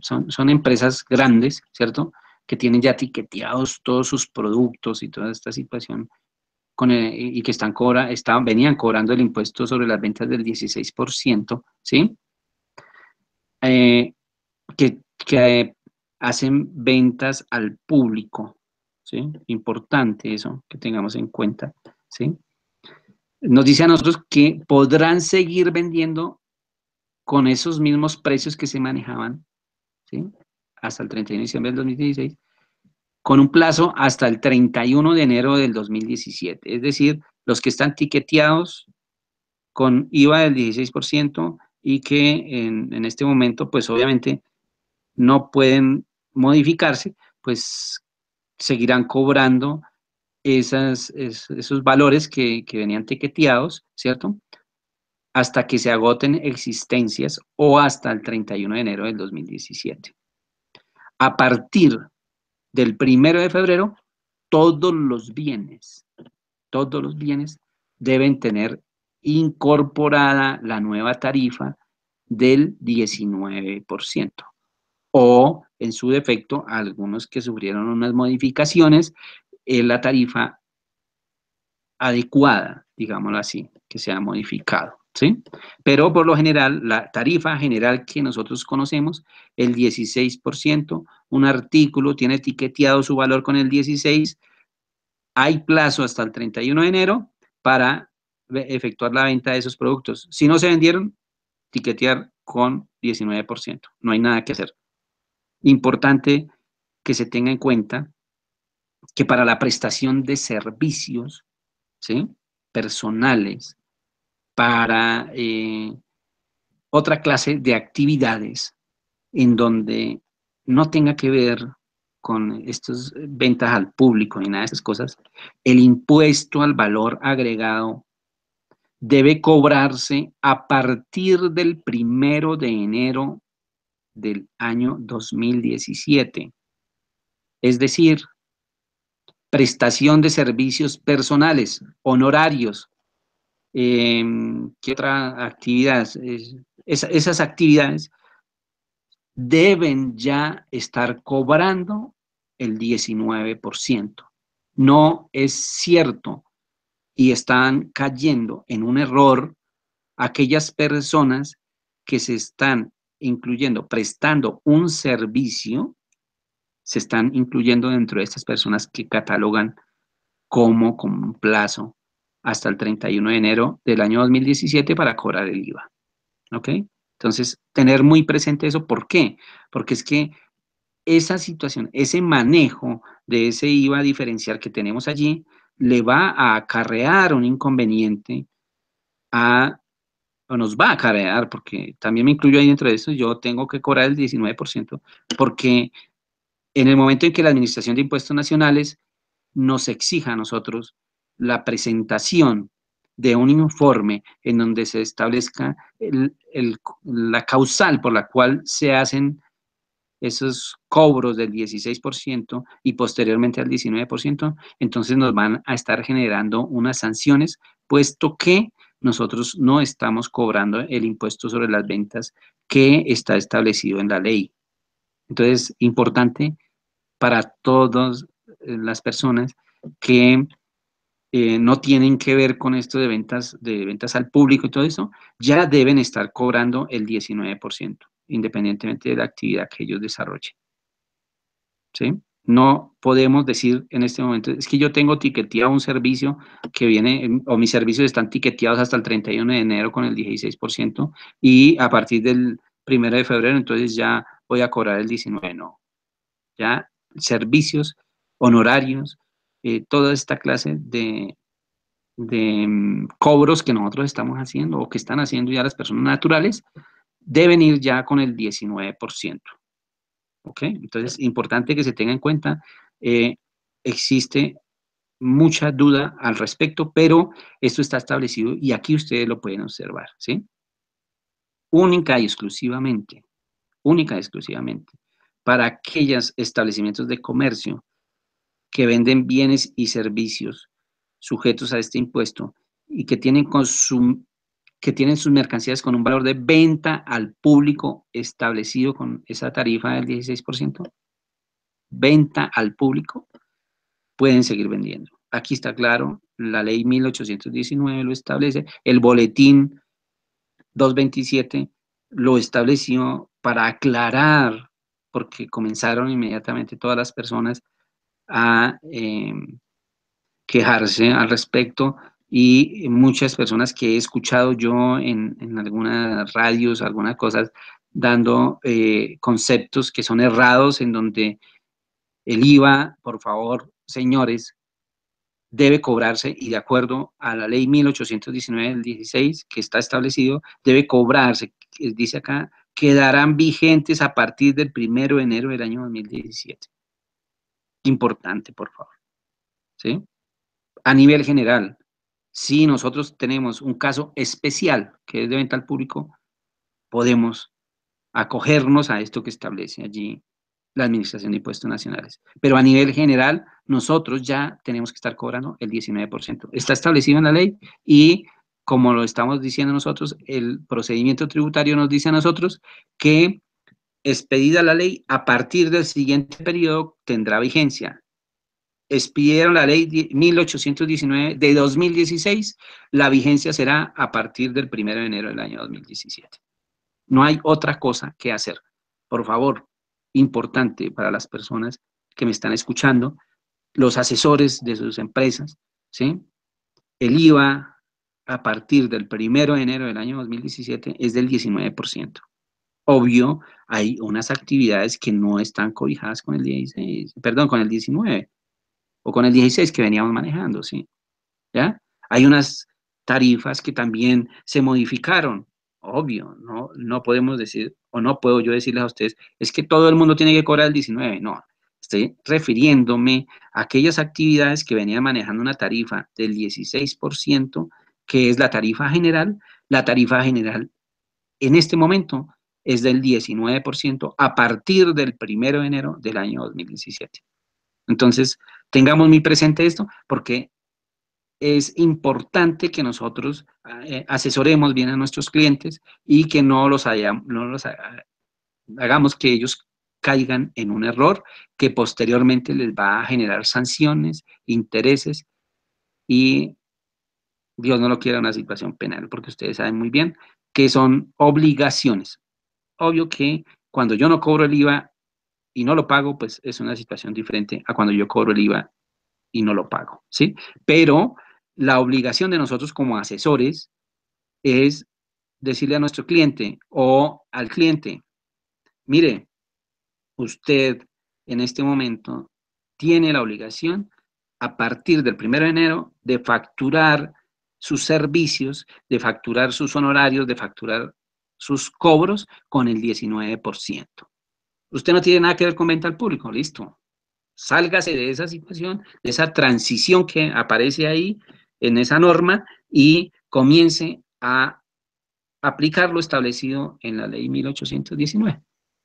son empresas grandes, ¿cierto? Que tienen ya etiqueteados todos sus productos y toda esta situación y que venían cobrando el impuesto sobre las ventas del 16%, ¿sí? Eh, que hacen ventas al público, ¿sí? Importante eso, que tengamos en cuenta, ¿sí? Nos dice a nosotros que podrán seguir vendiendo con esos mismos precios que se manejaban, ¿sí? Hasta el 31 de diciembre del 2016, con un plazo hasta el 31 de enero del 2017. Es decir, los que están tiqueteados con IVA del 16% y que en este momento, pues obviamente no pueden modificarse, pues seguirán cobrando esos valores que venían tiqueteados, ¿cierto? Hasta que se agoten existencias o hasta el 31 de enero del 2017. A partir del 1 de febrero, todos los bienes deben tener incorporada la nueva tarifa del 19%. O, en su defecto, algunos que sufrieron unas modificaciones, la tarifa adecuada, digámoslo así, que se ha modificado, ¿sí? Pero por lo general, la tarifa general que nosotros conocemos, el 16%, un artículo tiene etiqueteado su valor con el 16%, hay plazo hasta el 31 de enero para efectuar la venta de esos productos. Si no se vendieron, etiquetear con 19%, no hay nada que hacer. Importante que se tenga en cuenta que para la prestación de servicios, ¿sí? Personales, para otra clase de actividades en donde no tenga que ver con estas ventas al público ni nada de esas cosas, el impuesto al valor agregado debe cobrarse a partir del 1 de enero del año 2017. Es decir, prestación de servicios personales, honorarios, ¿qué otra actividad? Esas actividades deben ya estar cobrando el 19%. No es cierto y están cayendo en un error aquellas personas que se están incluyendo, prestando un servicio, se están incluyendo dentro de estas personas que catalogan como con un plazo hasta el 31 de enero del año 2017 para cobrar el IVA. ¿Ok? Entonces, tener muy presente eso. ¿Por qué? Porque es que esa situación, ese manejo de ese IVA diferencial que tenemos allí, le va a acarrear un inconveniente o nos va a acarrear, porque también me incluyo ahí dentro de eso, yo tengo que cobrar el 19%, porque en el momento en que la Administración de Impuestos Nacionales nos exija a nosotros la presentación de un informe en donde se establezca la causal por la cual se hacen esos cobros del 16% y posteriormente al 19%, entonces nos van a estar generando unas sanciones, puesto que nosotros no estamos cobrando el impuesto sobre las ventas que está establecido en la ley. Entonces, importante para todas las personas que no tienen que ver con esto de ventas al público y todo eso, ya deben estar cobrando el 19%, independientemente de la actividad que ellos desarrollen. ¿Sí? No podemos decir en este momento, es que yo tengo tiqueteado un servicio que viene, o mis servicios están tiqueteados hasta el 31 de enero con el 16%, y a partir del 1 de febrero, entonces ya voy a cobrar el 19%. No, ya servicios, honorarios, toda esta clase de cobros que nosotros estamos haciendo o que están haciendo ya las personas naturales, deben ir ya con el 19%. ¿Ok? Entonces, importante que se tenga en cuenta, existe mucha duda al respecto, pero esto está establecido y aquí ustedes lo pueden observar, ¿sí? Única y exclusivamente, para aquellos establecimientos de comercio que venden bienes y servicios sujetos a este impuesto y que tienen sus mercancías con un valor de venta al público establecido con esa tarifa del 16%, venta al público, pueden seguir vendiendo. Aquí está claro, la ley 1819 lo establece, el boletín 227 lo estableció para aclarar, porque comenzaron inmediatamente todas las personas a quejarse al respecto y muchas personas que he escuchado yo en algunas radios, algunas cosas, dando conceptos que son errados en donde el IVA, por favor, señores, debe cobrarse y de acuerdo a la ley 1819 del 16 que está establecido, debe cobrarse, dice acá, quedarán vigentes a partir del 1 de enero del año 2017. Importante, por favor. ¿Sí? A nivel general, si nosotros tenemos un caso especial que es de venta al público, podemos acogernos a esto que establece allí la Administración de Impuestos Nacionales. Pero a nivel general, nosotros ya tenemos que estar cobrando el 19%. Está establecido en la ley y, como lo estamos diciendo nosotros, el procedimiento tributario nos dice a nosotros que, expedida la ley, a partir del siguiente periodo tendrá vigencia. Expidieron la ley 1819 de 2016, la vigencia será a partir del 1 de enero del año 2017. No hay otra cosa que hacer. Por favor, importante para las personas que me están escuchando, los asesores de sus empresas, ¿sí? El IVA a partir del 1 de enero del año 2017 es del 19%. Obvio, hay unas actividades que no están cobijadas con el 16, perdón, con el 19 o con el 16 que veníamos manejando, ¿sí? ¿Ya? Hay unas tarifas que también se modificaron, obvio, no podemos decir, o no puedo yo decirles a ustedes, es que todo el mundo tiene que cobrar el 19, no, estoy refiriéndome a aquellas actividades que venían manejando una tarifa del 16%, que es la tarifa general en este momento es del 19% a partir del 1 de enero del año 2017. Entonces, tengamos muy presente esto porque es importante que nosotros asesoremos bien a nuestros clientes y que no los hagamos que ellos caigan en un error que posteriormente les va a generar sanciones, intereses y, Dios no lo quiera, una situación penal, porque ustedes saben muy bien que son obligaciones. Obvio que cuando yo no cobro el IVA y no lo pago, pues es una situación diferente a cuando yo cobro el IVA y no lo pago, ¿sí? Pero la obligación de nosotros como asesores es decirle a nuestro cliente o al cliente, mire, usted en este momento tiene la obligación a partir del 1 de enero de facturar sus servicios, de facturar sus honorarios, de facturar sus cobros con el 19%. Usted no tiene nada que ver con venta al público, listo. Sálgase de esa situación, de esa transición que aparece ahí en esa norma y comience a aplicar lo establecido en la ley 1819.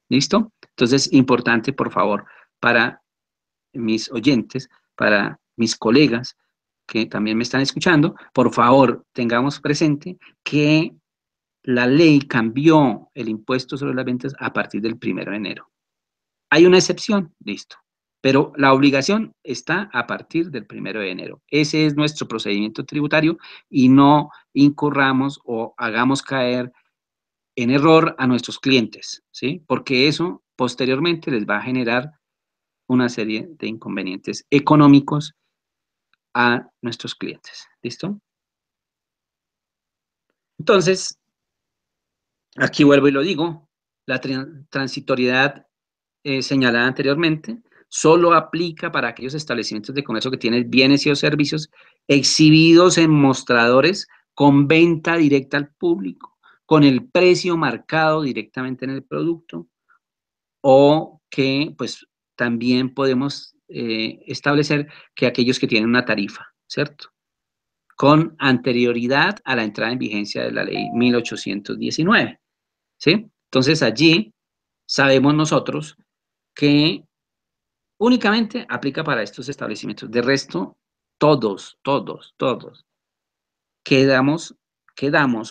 ¿Listo? Entonces, importante, por favor, para mis oyentes, para mis colegas que también me están escuchando, por favor, tengamos presente que la ley cambió el impuesto sobre las ventas a partir del 1 de enero. Hay una excepción, listo. Pero la obligación está a partir del 1 de enero. Ese es nuestro procedimiento tributario y no incurramos o hagamos caer en error a nuestros clientes, ¿sí? Porque eso posteriormente les va a generar una serie de inconvenientes económicos a nuestros clientes, ¿listo? Entonces, aquí vuelvo y lo digo, la transitoriedad señalada anteriormente solo aplica para aquellos establecimientos de comercio que tienen bienes y o servicios exhibidos en mostradores con venta directa al público, con el precio marcado directamente en el producto, o que pues también podemos establecer que aquellos que tienen una tarifa, ¿cierto? Con anterioridad a la entrada en vigencia de la ley 1819, ¿sí? Entonces allí sabemos nosotros que únicamente aplica para estos establecimientos. De resto, todos, quedamos,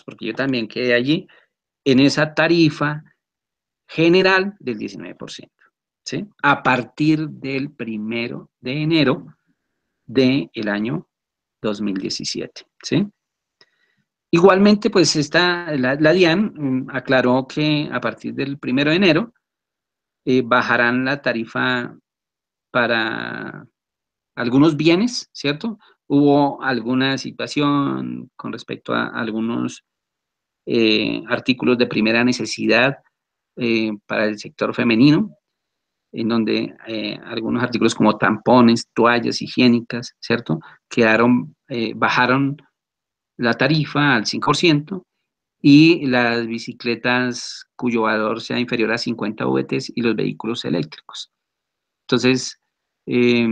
porque yo también quedé allí, en esa tarifa general del 19%, ¿sí? A partir del 1 de enero del año 2017, ¿sí? Igualmente, pues la DIAN aclaró que a partir del 1 de enero bajarán la tarifa para algunos bienes, ¿cierto? Hubo alguna situación con respecto a algunos artículos de primera necesidad para el sector femenino, en donde algunos artículos como tampones, toallas higiénicas, ¿cierto? Bajaron la tarifa al 5%, y las bicicletas cuyo valor sea inferior a 50 VTs y los vehículos eléctricos. Entonces, eh,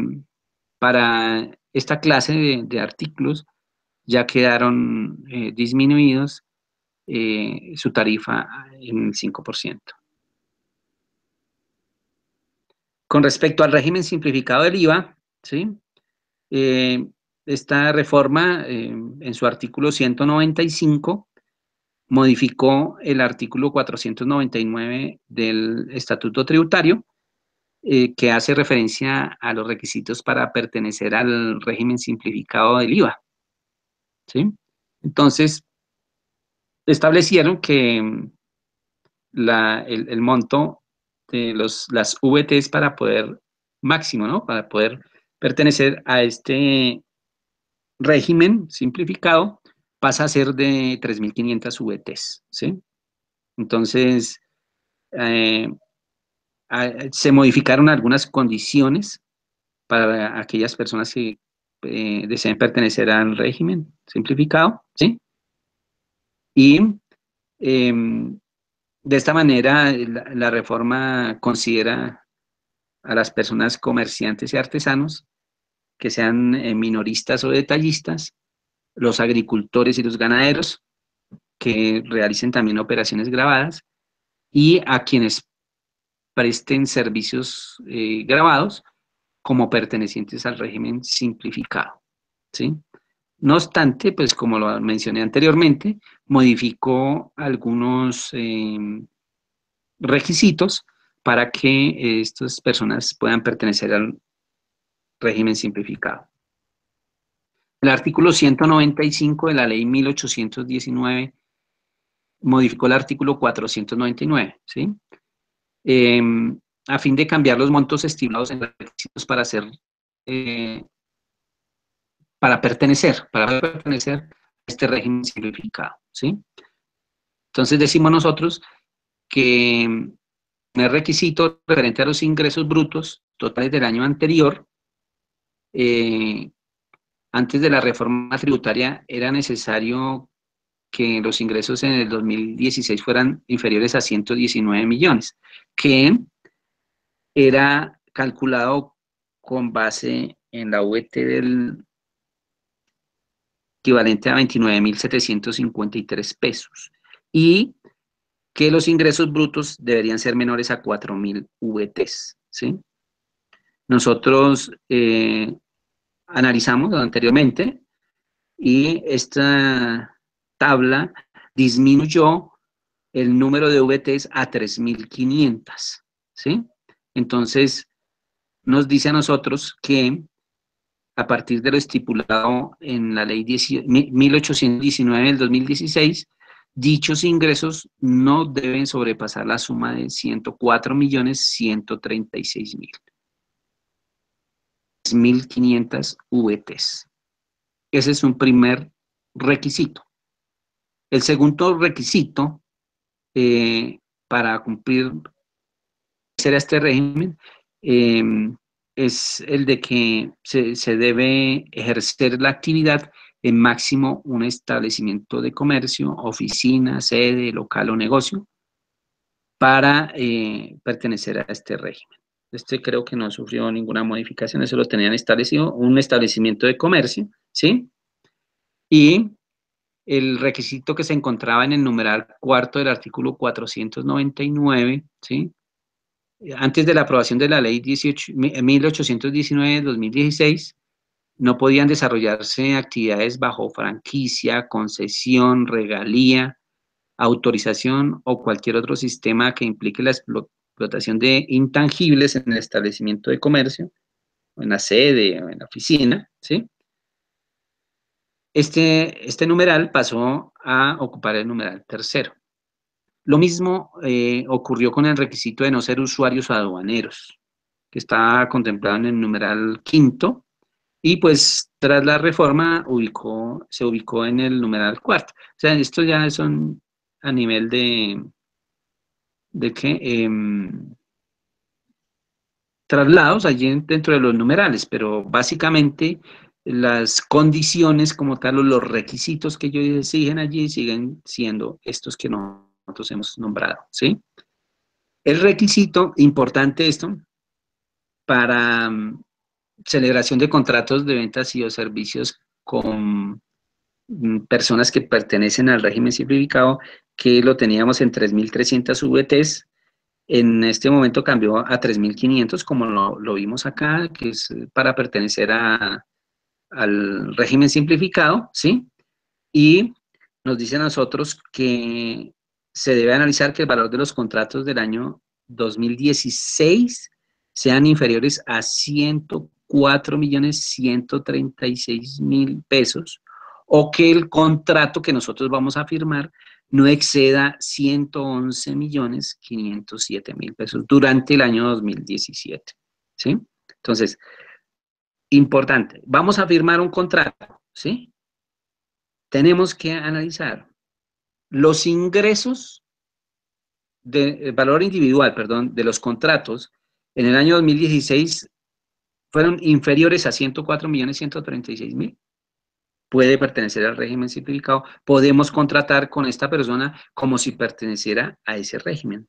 para esta clase de artículos ya quedaron disminuidos su tarifa en el 5%. Con respecto al régimen simplificado del IVA, ¿sí? Esta reforma, en su artículo 195, modificó el artículo 499 del Estatuto Tributario, que hace referencia a los requisitos para pertenecer al régimen simplificado del IVA, ¿sí? Entonces, establecieron que el monto de las VTs para poder, máximo, ¿no? Para poder pertenecer a este régimen simplificado, pasa a ser de 3.500 VTs, ¿sí? Entonces, eh, se modificaron algunas condiciones para aquellas personas que deseen pertenecer al régimen simplificado, ¿sí? Y de esta manera la reforma considera a las personas comerciantes y artesanos que sean minoristas o detallistas, los agricultores y los ganaderos que realicen también operaciones grabadas, y a quienes presten servicios grabados como pertenecientes al régimen simplificado, ¿sí? No obstante, pues como lo mencioné anteriormente, modificó algunos requisitos para que estas personas puedan pertenecer al régimen simplificado. El artículo 195 de la ley 1819 modificó el artículo 499, ¿sí? A fin de cambiar los montos estimados en los requisitos para pertenecer a este régimen simplificado, ¿sí? Entonces decimos nosotros que el requisito referente a los ingresos brutos totales del año anterior, antes de la reforma tributaria, era necesario que los ingresos en el 2016 fueran inferiores a 119 millones, que era calculado con base en la VT del equivalente a 29.753 pesos, y que los ingresos brutos deberían ser menores a 4.000 VTs, ¿sí? Nosotros analizamos anteriormente y esta tabla disminuyó el número de VTs a 3.500, ¿sí? Entonces, nos dice a nosotros que a partir de lo estipulado en la ley 1819 del 2016, dichos ingresos no deben sobrepasar la suma de 104.136.000. 1.500 VTs. Ese es un primer requisito. El segundo requisito para cumplir este régimen es el de que se debe ejercer la actividad en máximo un establecimiento de comercio, oficina, sede, local o negocio para pertenecer a este régimen. Este creo que no sufrió ninguna modificación, eso lo tenían establecido, un establecimiento de comercio, ¿sí? Y el requisito que se encontraba en el numeral cuarto del artículo 499, ¿sí? Antes de la aprobación de la ley 1819-2016, no podían desarrollarse actividades bajo franquicia, concesión, regalía, autorización o cualquier otro sistema que implique la explotación de intangibles en el establecimiento de comercio, o en la sede, o en la oficina, ¿sí? Este numeral pasó a ocupar el numeral tercero. Lo mismo ocurrió con el requisito de no ser usuarios aduaneros, que está contemplado en el numeral quinto, y pues tras la reforma se ubicó en el numeral cuarto. O sea, esto ya son a nivel de que traslados allí dentro de los numerales, pero básicamente las condiciones como tal o los requisitos que ellos exigen allí siguen siendo estos que nosotros hemos nombrado, ¿sí? El requisito, importante esto, para celebración de contratos de ventas y o servicios con personas que pertenecen al régimen simplificado, que lo teníamos en 3.300 VTs, en este momento cambió a 3.500, como lo vimos acá, que es para pertenecer al régimen simplificado, ¿sí? Y nos dice a nosotros que se debe analizar que el valor de los contratos del año 2016 sean inferiores a 104.136.000 pesos, o que el contrato que nosotros vamos a firmar no exceda 111.507.000 pesos durante el año 2017, ¿sí? Entonces, importante, vamos a firmar un contrato, ¿sí? Tenemos que analizar los ingresos el valor individual, perdón, de los contratos en el año 2016 fueron inferiores a 104.136.000. Puede pertenecer al régimen simplificado. Podemos contratar con esta persona como si perteneciera a ese régimen.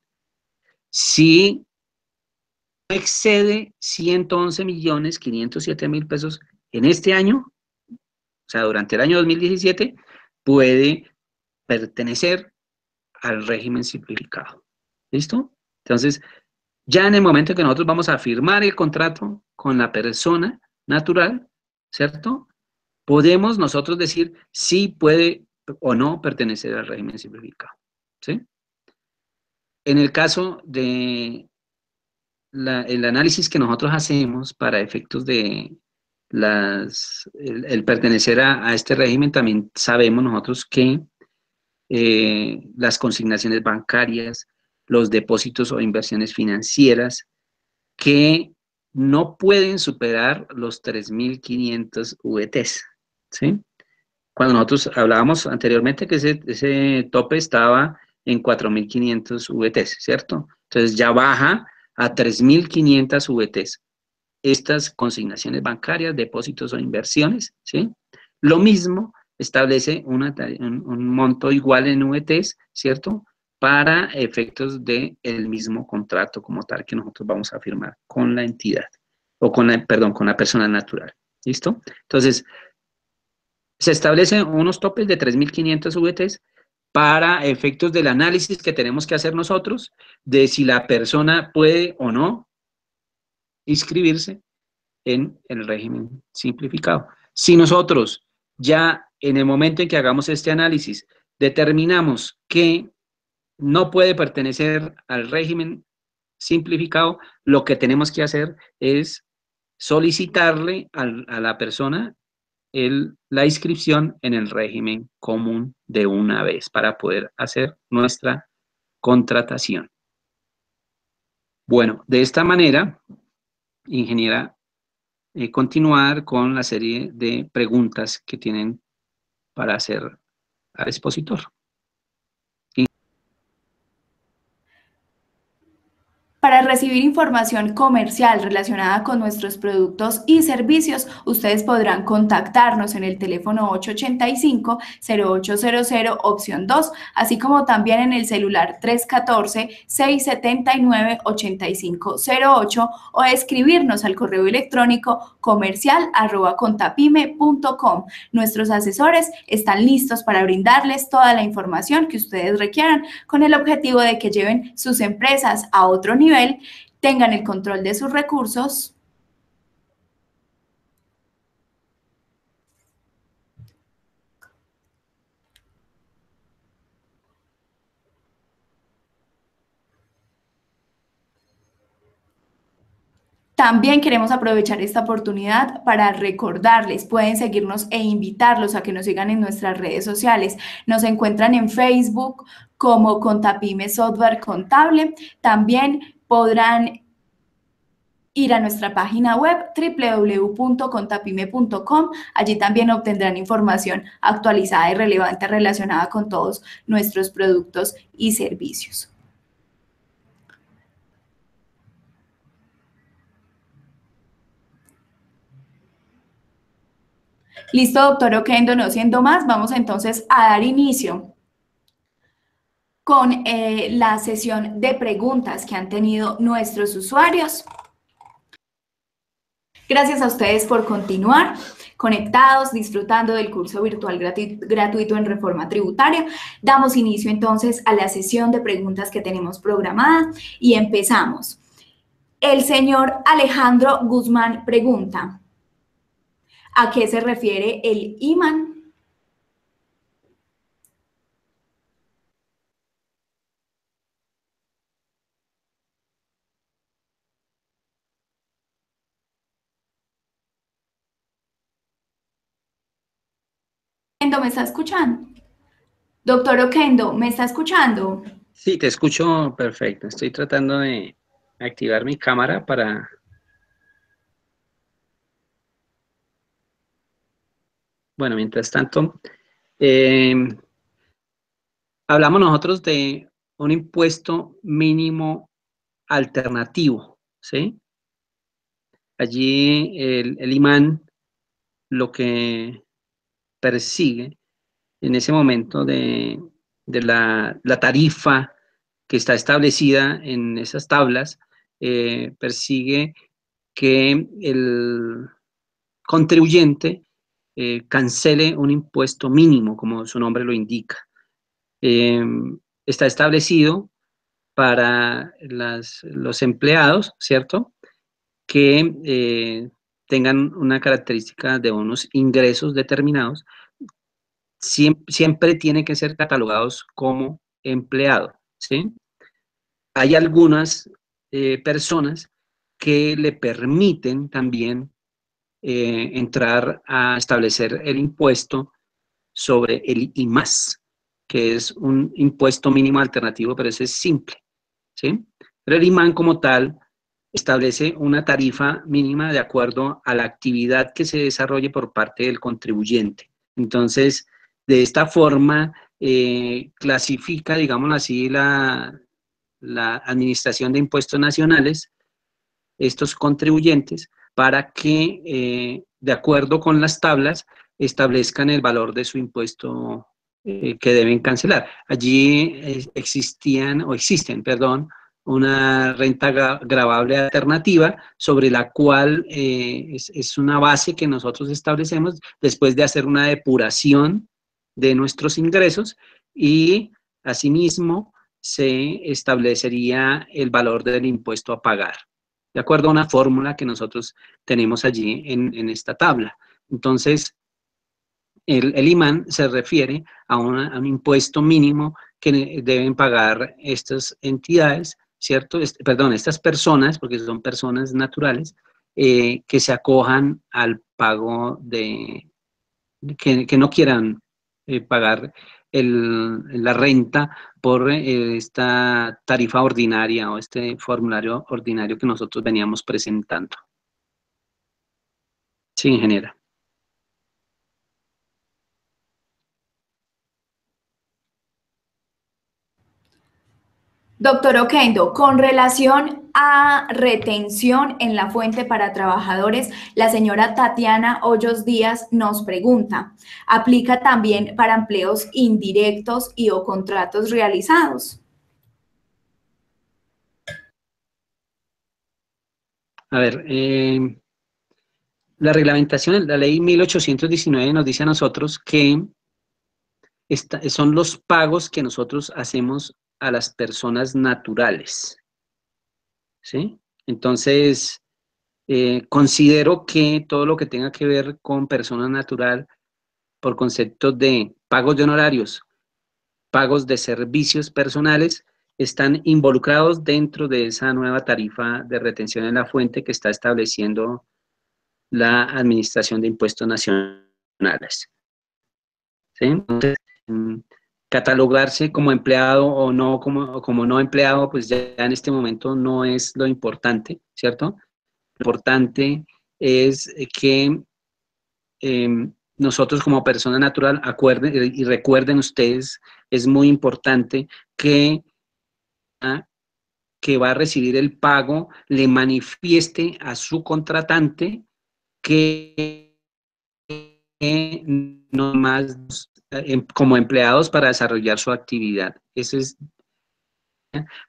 Si excede 111.507.000 pesos en este año, o sea, durante el año 2017, puede pertenecer al régimen simplificado. ¿Listo? Entonces, ya en el momento que nosotros vamos a firmar el contrato con la persona natural, ¿cierto? Podemos nosotros decir si puede o no pertenecer al régimen simplificado, ¿sí? En el caso de el análisis que nosotros hacemos para efectos de el pertenecer a este régimen, también sabemos nosotros que las consignaciones bancarias, los depósitos o inversiones financieras que no pueden superar los 3.500 VTs, ¿sí? Cuando nosotros hablábamos anteriormente que ese tope estaba en 4.500 VTs, ¿cierto? Entonces ya baja a 3.500 VTs. Estas consignaciones bancarias, depósitos o inversiones, ¿sí? Lo mismo establece un monto igual en VTs, ¿cierto? Para efectos del mismo contrato como tal que nosotros vamos a firmar con la entidad, o perdón, con la persona natural, ¿listo? Entonces, se establecen unos topes de 3.500 VTs para efectos del análisis que tenemos que hacer nosotros de si la persona puede o no inscribirse en el régimen simplificado. Si nosotros ya en el momento en que hagamos este análisis determinamos que no puede pertenecer al régimen simplificado, lo que tenemos que hacer es solicitarle a la persona la inscripción en el régimen común de una vez para poder hacer nuestra contratación. Bueno, de esta manera, ingeniera, continuar con la serie de preguntas que tienen para hacer al expositor.
Para recibir información comercial relacionada con nuestros productos y servicios, ustedes podrán contactarnos en el teléfono 885-0800 opción 2, así como también en el celular 314-679-8508 o escribirnos al correo electrónico comercial@contapyme.com. Nuestros asesores están listos para brindarles toda la información que ustedes requieran con el objetivo de que lleven sus empresas a otro nivel, tengan el control de sus recursos. También queremos aprovechar esta oportunidad para recordarles, pueden seguirnos e invitarlos a que nos sigan en nuestras redes sociales. Nos encuentran en Facebook como Contapyme Software Contable. También podrán ir a nuestra página web www.contapyme.com. Allí también obtendrán información actualizada y relevante relacionada con todos nuestros productos y servicios. Listo, doctor Oquendo, no siendo más, vamos entonces a dar inicio con la sesión de preguntas que han tenido nuestros usuarios. Gracias a ustedes por continuar conectados, disfrutando del curso virtual gratuito en reforma tributaria. Damos inicio entonces a la sesión de preguntas que tenemos programada y empezamos. El señor Alejandro Guzmán pregunta, ¿a qué se refiere el imán? ¿Me está escuchando? Doctor Oquendo, ¿me está escuchando?
Sí, te escucho perfecto. Estoy tratando de activar mi cámara para... Bueno, mientras tanto, eh, hablamos nosotros de un impuesto mínimo alternativo, ¿sí? Allí el imán lo que persigue en ese momento de la tarifa que está establecida en esas tablas, persigue que el contribuyente cancele un impuesto mínimo, como su nombre lo indica. Eh, Está establecido para los empleados, ¿cierto? Que tengan una característica de unos ingresos determinados, siempre tienen que ser catalogados como empleado, ¿sí? Hay algunas personas que le permiten también entrar a establecer el impuesto sobre el IMAS, que es un impuesto mínimo alternativo, pero ese es simple, ¿sí? Pero el IMAN como tal establece una tarifa mínima de acuerdo a la actividad que se desarrolle por parte del contribuyente. Entonces, de esta forma, clasifica, digámoslo así, la Administración de Impuestos Nacionales, estos contribuyentes, para que, de acuerdo con las tablas, establezcan el valor de su impuesto que deben cancelar. Allí existen, perdón, una renta gravable alternativa sobre la cual es una base que nosotros establecemos después de hacer una depuración de nuestros ingresos y asimismo se establecería el valor del impuesto a pagar, de acuerdo a una fórmula que nosotros tenemos allí en esta tabla. Entonces, el imán se refiere a un impuesto mínimo que deben pagar estas entidades, ¿cierto? Perdón, estas personas, porque son personas naturales, que se acojan al pago que no quieran pagar la renta por esta tarifa ordinaria o este formulario ordinario que nosotros veníamos presentando. Sí, ingeniera.
Doctor Oquendo, con relación a retención en la fuente para trabajadores, la señora Tatiana Hoyos Díaz nos pregunta, ¿aplica también para empleos indirectos y o contratos realizados?
A ver, la reglamentación, la ley 1819 nos dice a nosotros que son los pagos que nosotros hacemos a las personas naturales, ¿sí? Entonces, considero que todo lo que tenga que ver con persona natural, por conceptos de pagos de honorarios, pagos de servicios personales, están involucrados dentro de esa nueva tarifa de retención en la fuente que está estableciendo la Administración de Impuestos Nacionales. ¿Sí? Entonces, catalogarse como empleado o no como no empleado, pues ya en este momento no es lo importante, ¿cierto? Lo importante es que nosotros como persona natural, acuerden y recuerden ustedes, es muy importante que, que va a recibir el pago le manifieste a su contratante que no más como empleados para desarrollar su actividad. Eso es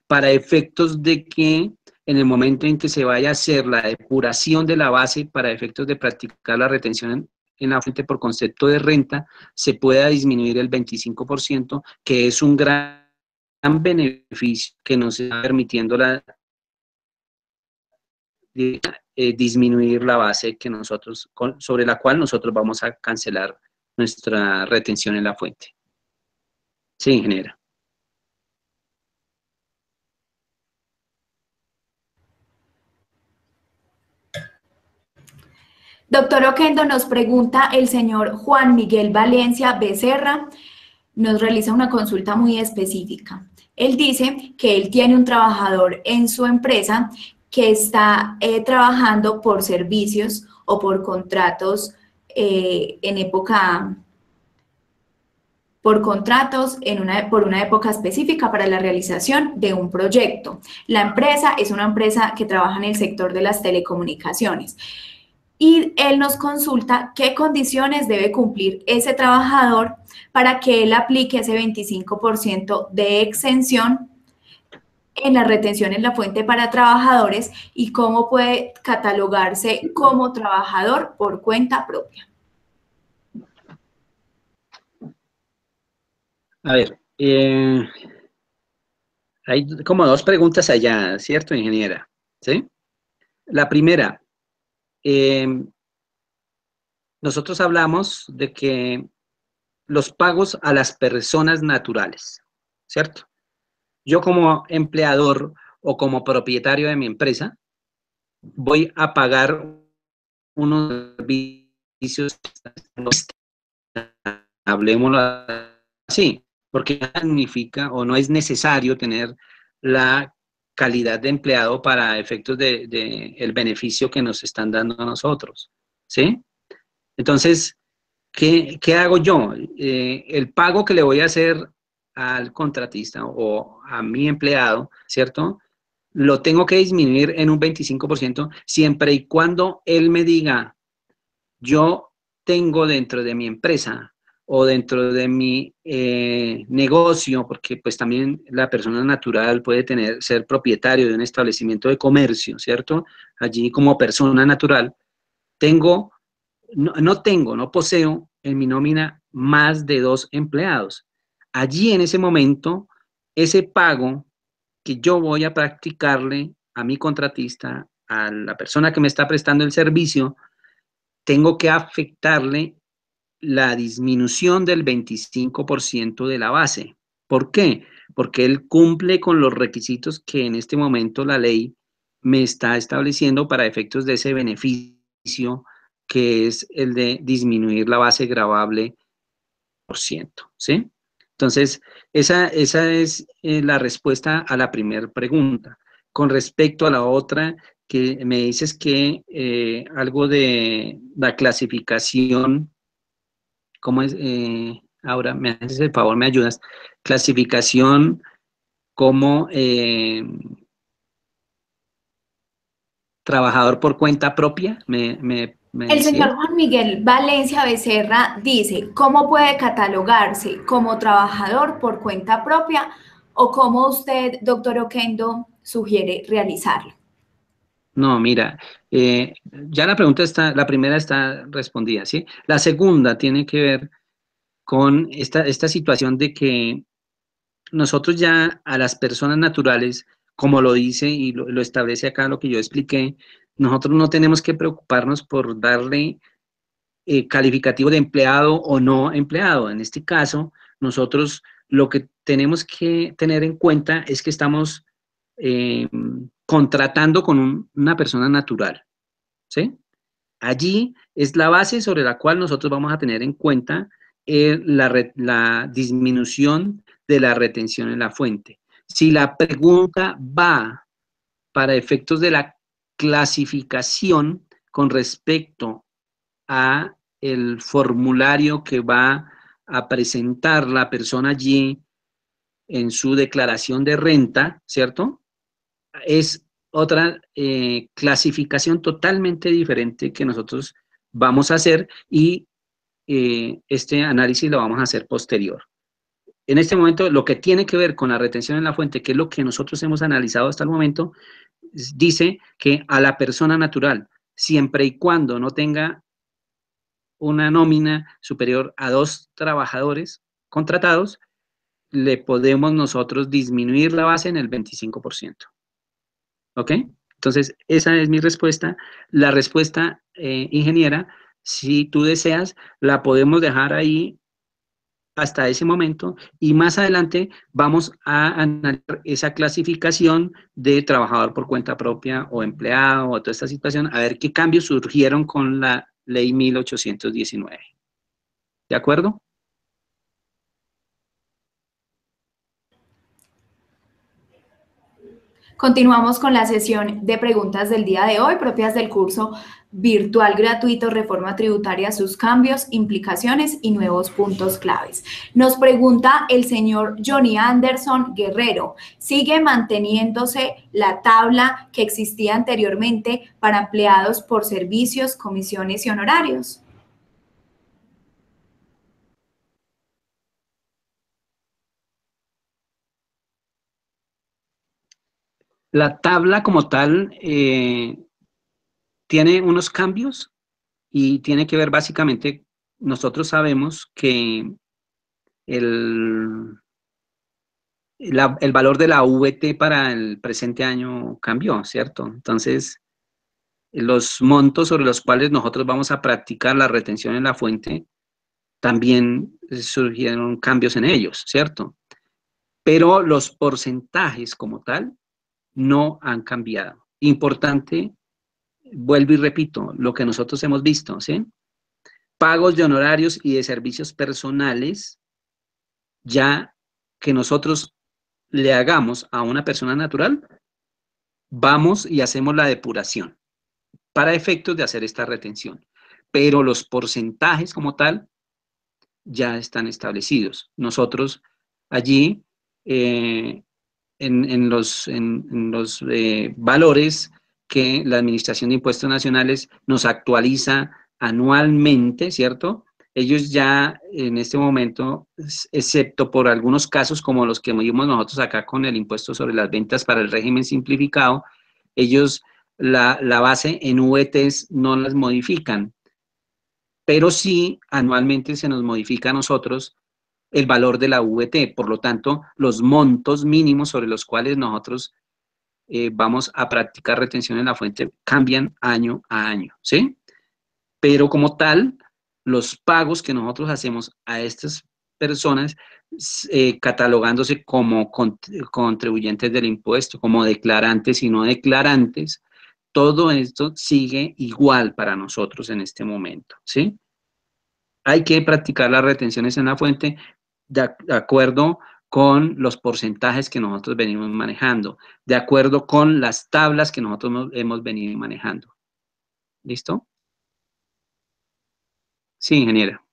para efectos de que en el momento en que se vaya a hacer la depuración de la base para efectos de practicar la retención en la fuente por concepto de renta, se pueda disminuir el 25%, que es un gran beneficio que nos está permitiendo disminuir la base que nosotros, sobre la cual nosotros vamos a cancelar nuestra retención en la fuente. Sí, ingeniera.
Doctor Oquendo, nos pregunta el señor Juan Miguel Valencia Becerra, nos realiza una consulta muy específica. Él dice que él tiene un trabajador en su empresa que está trabajando por servicios o por contratos en época, por contratos por una época específica para la realización de un proyecto. La empresa es una empresa que trabaja en el sector de las telecomunicaciones. Y él nos consulta qué condiciones debe cumplir ese trabajador para que él aplique ese 25% de exención en la retención en la fuente para trabajadores y cómo puede catalogarse como trabajador por cuenta propia.
A ver, hay como dos preguntas allá, ¿cierto, ingeniera? ¿Sí? La primera, nosotros hablamos de que los pagos a las personas naturales, ¿cierto? Yo como empleador o como propietario de mi empresa voy a pagar unos servicios, hablemoslo así, porque no significa o no es necesario tener la calidad de empleado para efectos de el beneficio que nos están dando a nosotros, ¿sí? Entonces, ¿qué hago yo? El pago que le voy a hacer al contratista o a mi empleado, ¿cierto? Lo tengo que disminuir en un 25% siempre y cuando él me diga, yo tengo dentro de mi empresa o dentro de mi negocio, porque pues también la persona natural puede ser propietario de un establecimiento de comercio, ¿cierto? Allí como persona natural, tengo no poseo en mi nómina más de 2 empleados. Allí en ese momento, ese pago que yo voy a practicarle a mi contratista, a la persona que me está prestando el servicio, tengo que afectarle la disminución del 25% de la base. ¿Por qué? Porque él cumple con los requisitos que en este momento la ley me está estableciendo para efectos de ese beneficio, que es el de disminuir la base gravable por ciento, ¿sí? Entonces, esa es la respuesta a la primera pregunta. Con respecto a la otra, que me dices que algo de la clasificación, ¿cómo es? Ahora, me haces el favor, me ayudas. Clasificación como trabajador por cuenta propia, me
El
decía.
señor Juan Miguel Valencia Becerra dice, ¿cómo puede catalogarse como trabajador por cuenta propia o cómo usted, doctor Oquendo, sugiere realizarlo?
No, mira, ya la pregunta está, la primera está respondida, ¿sí? La segunda tiene que ver con esta situación de que nosotros ya a las personas naturales, como lo dice y lo establece acá lo que yo expliqué, nosotros no tenemos que preocuparnos por darle calificativo de empleado o no empleado. En este caso, nosotros lo que tenemos que tener en cuenta es que estamos eh, contratando con una persona natural, ¿sí? Allí es la base sobre la cual nosotros vamos a tener en cuenta la disminución de la retención en la fuente. Si la pregunta va para efectos de la clasificación con respecto a el formulario que va a presentar la persona allí en su declaración de renta, ¿cierto? Es otra clasificación totalmente diferente que nosotros vamos a hacer y este análisis lo vamos a hacer posterior. En este momento, lo que tiene que ver con la retención en la fuente, que es lo que nosotros hemos analizado hasta el momento, dice que a la persona natural, siempre y cuando no tenga una nómina superior a 2 trabajadores contratados, le podemos nosotros disminuir la base en el 25%. ¿Ok? Entonces, esa es mi respuesta. La respuesta, ingeniera, si tú deseas, la podemos dejar ahí hasta ese momento y más adelante vamos a analizar esa clasificación de trabajador por cuenta propia o empleado o toda esta situación, a ver qué cambios surgieron con la ley 1819. ¿De acuerdo?
Continuamos con la sesión de preguntas del día de hoy, propias del curso virtual gratuito Reforma Tributaria, sus cambios, implicaciones y nuevos puntos claves. Nos pregunta el señor Johnny Anderson Guerrero, ¿sigue manteniéndose la tabla que existía anteriormente para empleados por servicios, comisiones y honorarios?
La tabla como tal tiene unos cambios y tiene que ver básicamente, nosotros sabemos que el, el valor de la VT para el presente año cambió, ¿cierto? Entonces, los montos sobre los cuales nosotros vamos a practicar la retención en la fuente, también surgieron cambios en ellos, ¿cierto? Pero los porcentajes como tal no han cambiado. Importante, vuelvo y repito, lo que nosotros hemos visto, ¿sí? Pagos de honorarios y de servicios personales, ya que nosotros le hagamos a una persona natural, vamos y hacemos la depuración para efectos de hacer esta retención. Pero los porcentajes como tal ya están establecidos. Nosotros allí, en los valores que la Administración de Impuestos Nacionales nos actualiza anualmente, ¿cierto? Ellos ya en este momento, excepto por algunos casos como los que vimos nosotros acá con el impuesto sobre las ventas para el régimen simplificado, ellos la base en VTs no las modifican, pero sí anualmente se nos modifica a nosotros el valor de la VT. Por lo tanto, los montos mínimos sobre los cuales nosotros vamos a practicar retención en la fuente cambian año a año, ¿sí? Pero como tal, los pagos que nosotros hacemos a estas personas, catalogándose como contribuyentes del impuesto, como declarantes y no declarantes, todo esto sigue igual para nosotros en este momento, ¿sí? Hay que practicar las retenciones en la fuente de acuerdo con los porcentajes que nosotros venimos manejando, de acuerdo con las tablas que nosotros hemos venido manejando. ¿Listo? Sí, ingeniera.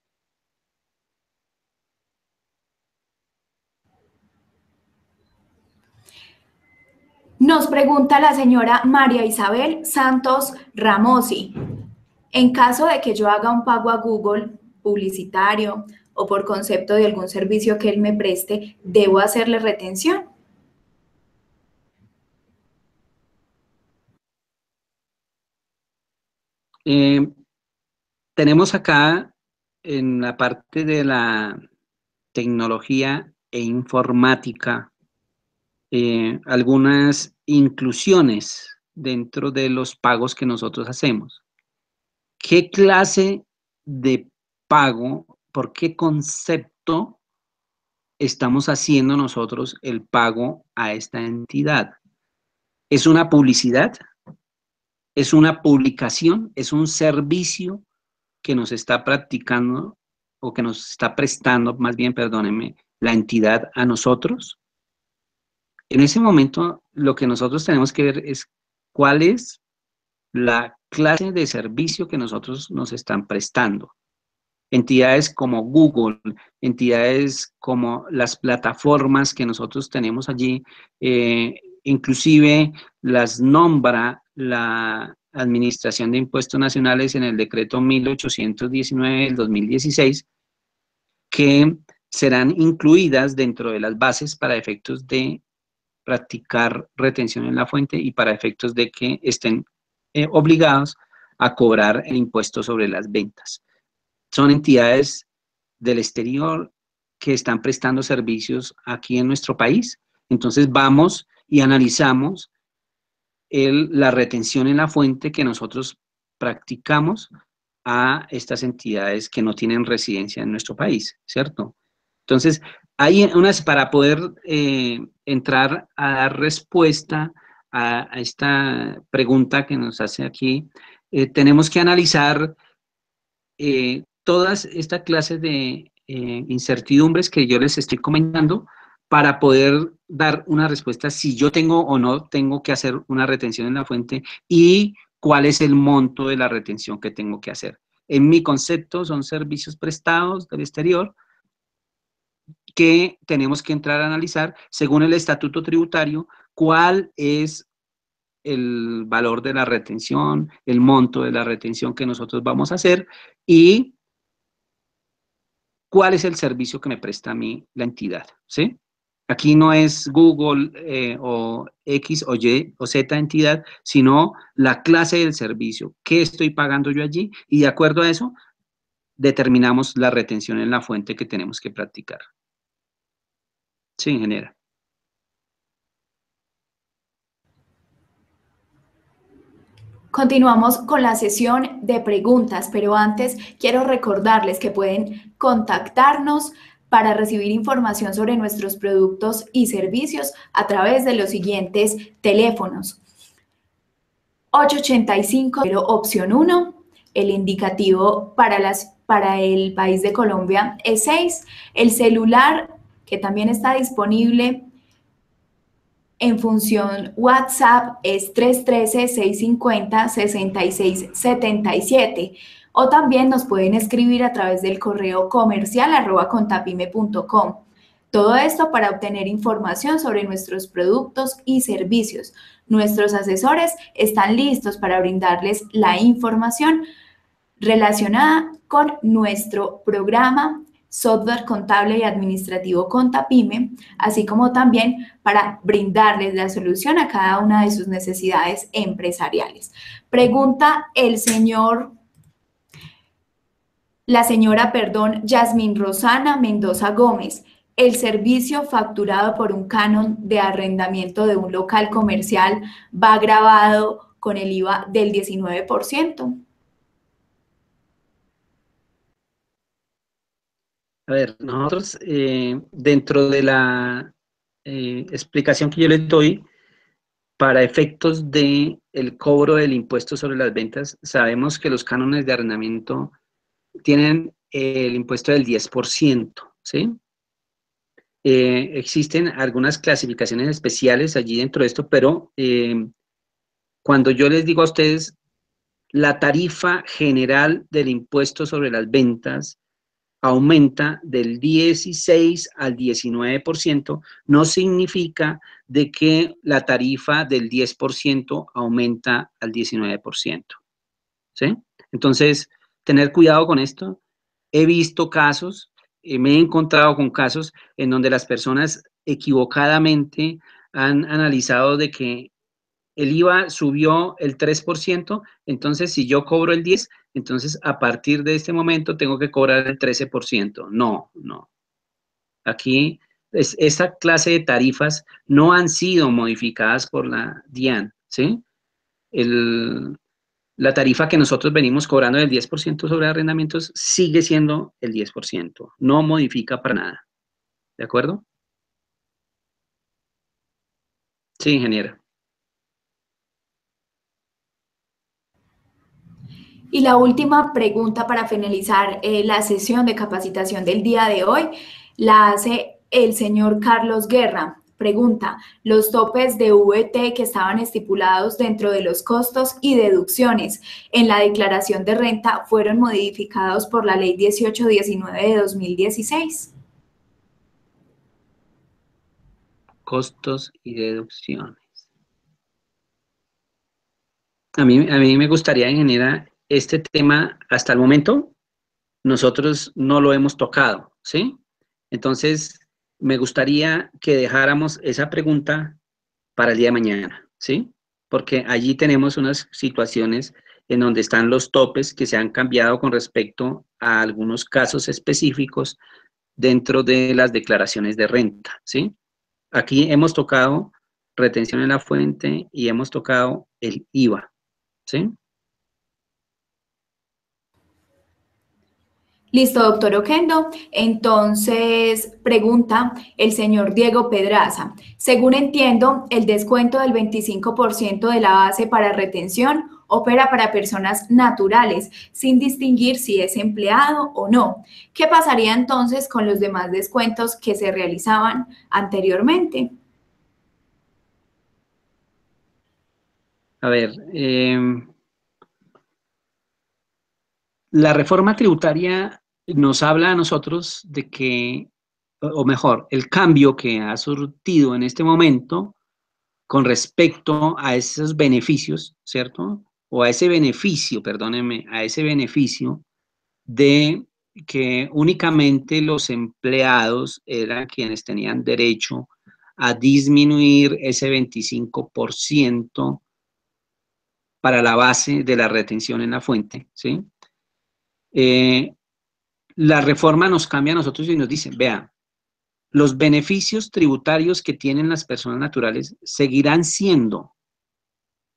Nos pregunta la señora María Isabel Santos Ramosi. En caso de que yo haga un pago a Google publicitario o por concepto de algún servicio que él me preste, ¿debo hacerle retención?
Eh, Tenemos acá en la parte de la tecnología e informática algunas inclusiones dentro de los pagos que nosotros hacemos. ¿Qué clase de pago, por qué concepto estamos haciendo nosotros el pago a esta entidad? ¿Es una publicidad? ¿Es una publicación? ¿Es un servicio que nos está practicando o que nos está prestando, más bien, perdónenme, la entidad a nosotros? En ese momento, lo que nosotros tenemos que ver es cuál es la clase de servicio que nosotros nos están prestando. Entidades como Google, entidades como las plataformas que nosotros tenemos allí, inclusive las nombra la Administración de Impuestos Nacionales en el decreto 1819 del 2016, que serán incluidas dentro de las bases para efectos de practicar retención en la fuente y para efectos de que estén obligados a cobrar el impuesto sobre las ventas. Son entidades del exterior que están prestando servicios aquí en nuestro país. Entonces vamos y analizamos la retención en la fuente que nosotros practicamos a estas entidades que no tienen residencia en nuestro país, ¿cierto? Entonces, hay unas para poder entrar a dar respuesta a esta pregunta que nos hace aquí, tenemos que analizar todas estas clases de incertidumbres que yo les estoy comentando para poder dar una respuesta si yo tengo o no tengo que hacer una retención en la fuente y cuál es el monto de la retención que tengo que hacer. En mi concepto son servicios prestados del exterior que tenemos que entrar a analizar según el estatuto tributario cuál es el valor de la retención, el monto de la retención que nosotros vamos a hacer y cuál es el servicio que me presta a mí la entidad, ¿sí? Aquí no es Google o X o Y o Z entidad, sino la clase del servicio, qué estoy pagando yo allí y de acuerdo a eso determinamos la retención en la fuente que tenemos que practicar. Sí, ingeniera.
Continuamos con la sesión de preguntas, pero antes quiero recordarles que pueden contactarnos para recibir información sobre nuestros productos y servicios a través de los siguientes teléfonos. 885 opción 1, el indicativo para el país de Colombia es 6, el celular que también está disponible en función WhatsApp es 313-650-6677 o también nos pueden escribir a través del correo comercial @contapyme.com. Todo esto para obtener información sobre nuestros productos y servicios. Nuestros asesores están listos para brindarles la información relacionada con nuestro programa software contable y administrativo Contapyme, así como también para brindarles la solución a cada una de sus necesidades empresariales. Pregunta la señora, Yasmín Rosana Mendoza Gómez. ¿El servicio facturado por un canon de arrendamiento de un local comercial va grabado con el IVA del 19%?
A ver, nosotros dentro de la explicación que yo les doy, para efectos de el cobro del impuesto sobre las ventas, sabemos que los cánones de arrendamiento tienen el impuesto del 10%, ¿sí? Existen algunas clasificaciones especiales allí dentro de esto, pero cuando yo les digo a ustedes la tarifa general del impuesto sobre las ventas aumenta del 16 al 19%, no significa de que la tarifa del 10% aumenta al 19%. ¿Sí? Entonces, tener cuidado con esto. He visto casos, me he encontrado con casos en donde las personas equivocadamente han analizado de que el IVA subió el 3%, entonces si yo cobro el 10%, entonces a partir de este momento tengo que cobrar el 13%. No, no. Aquí esta clase de tarifas no han sido modificadas por la DIAN, ¿sí? El, la tarifa que nosotros venimos cobrando del 10% sobre arrendamientos sigue siendo el 10%, no modifica para nada. ¿De acuerdo? Sí, ingeniera.
Y la última pregunta para finalizar la sesión de capacitación del día de hoy la hace el señor Carlos Guerra. Pregunta, ¿los topes de VT que estaban estipulados dentro de los costos y deducciones en la declaración de renta fueron modificados por la Ley 1819 de 2016?
Costos y deducciones. A mí me gustaría, ingeniera, este tema hasta el momento nosotros no lo hemos tocado, ¿sí? Entonces, me gustaría que dejáramos esa pregunta para el día de mañana, ¿sí? Porque allí tenemos unas situaciones en donde están los topes que se han cambiado con respecto a algunos casos específicos dentro de las declaraciones de renta, ¿sí? Aquí hemos tocado retención en la fuente y hemos tocado el IVA, ¿sí?
Listo, doctor Oquendo. Entonces, pregunta el señor Diego Pedraza. Según entiendo, el descuento del 25% de la base para retención opera para personas naturales, sin distinguir si es empleado o no. ¿Qué pasaría entonces con los demás descuentos que se realizaban anteriormente?
A ver, la reforma tributaria nos habla a nosotros de que, o mejor, el cambio que ha surtido en este momento con respecto a esos beneficios, ¿cierto? O a ese beneficio, perdónenme, a ese beneficio de que únicamente los empleados eran quienes tenían derecho a disminuir ese 25% para la base de la retención en la fuente, ¿sí? Eh, la reforma nos cambia a nosotros y nos dice, vea, los beneficios tributarios que tienen las personas naturales seguirán siendo,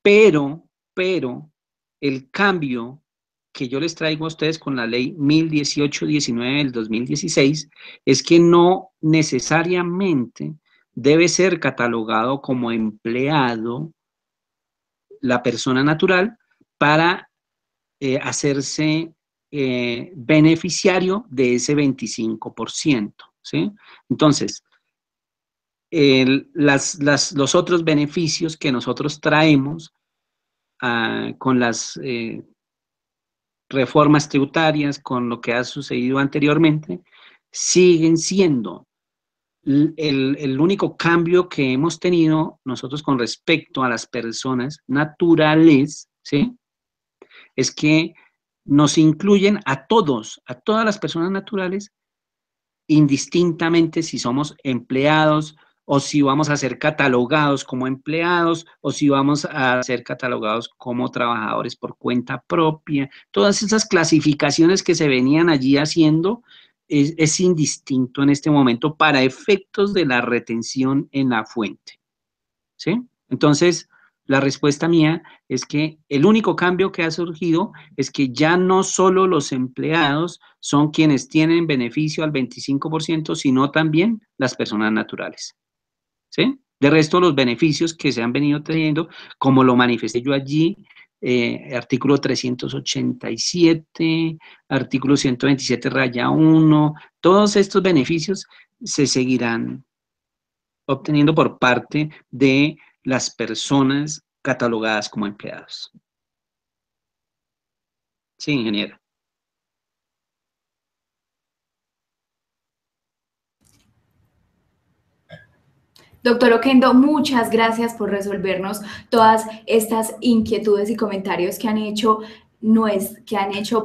pero el cambio que yo les traigo a ustedes con la ley 1018-19 del 2016 es que no necesariamente debe ser catalogado como empleado la persona natural para hacerse beneficiario de ese 25%, ¿sí? Entonces, los otros beneficios que nosotros traemos con las reformas tributarias, con lo que ha sucedido anteriormente, siguen siendo el único cambio que hemos tenido nosotros con respecto a las personas naturales, ¿sí? Es que nos incluyen a todos, a todas las personas naturales, indistintamente si somos empleados o si vamos a ser catalogados como empleados o si vamos a ser catalogados como trabajadores por cuenta propia. Todas esas clasificaciones que se venían allí haciendo es indistinto en este momento para efectos de la retención en la fuente, ¿sí? Entonces, la respuesta mía es que el único cambio que ha surgido es que ya no solo los empleados son quienes tienen beneficio al 25%, sino también las personas naturales, ¿sí? De resto, los beneficios que se han venido teniendo, como lo manifesté yo allí, artículo 387, artículo 127 raya 1, todos estos beneficios se seguirán obteniendo por parte de las personas catalogadas como empleados. Sí, ingeniero.
Doctor Oquendo, muchas gracias por resolvernos todas estas inquietudes y comentarios que han hecho,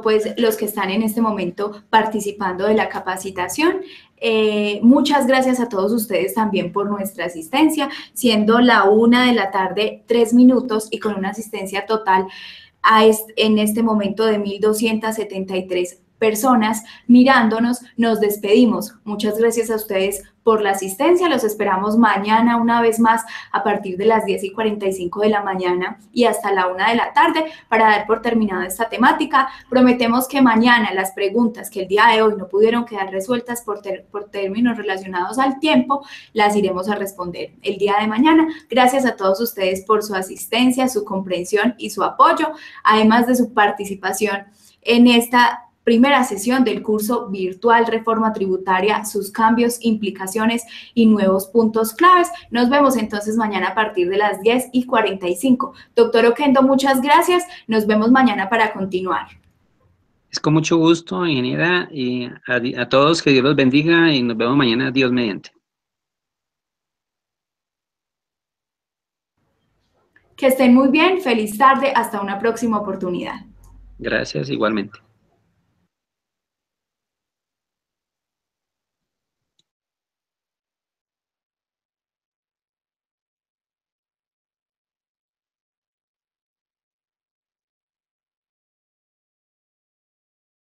pues los que están en este momento participando de la capacitación. Muchas gracias a todos ustedes también por nuestra asistencia, siendo la 1 de la tarde, 3 minutos y con una asistencia total en este momento de 1.273 personas mirándonos, nos despedimos. Muchas gracias a ustedes por la asistencia. Los esperamos mañana una vez más a partir de las 10:45 de la mañana y hasta la 1 de la tarde para dar por terminada esta temática. Prometemos que mañana las preguntas que el día de hoy no pudieron quedar resueltas por términos relacionados al tiempo, las iremos a responder el día de mañana. Gracias a todos ustedes por su asistencia, su comprensión y su apoyo, además de su participación en esta primera sesión del curso virtual Reforma Tributaria, sus cambios, implicaciones y nuevos puntos claves. Nos vemos entonces mañana a partir de las 10:45. Doctor Oquendo, muchas gracias. Nos vemos mañana para continuar.
Es con mucho gusto, ingeniera, y a todos que Dios los bendiga y nos vemos mañana, Dios mediante.
Que estén muy bien, feliz tarde, hasta una próxima oportunidad.
Gracias, igualmente.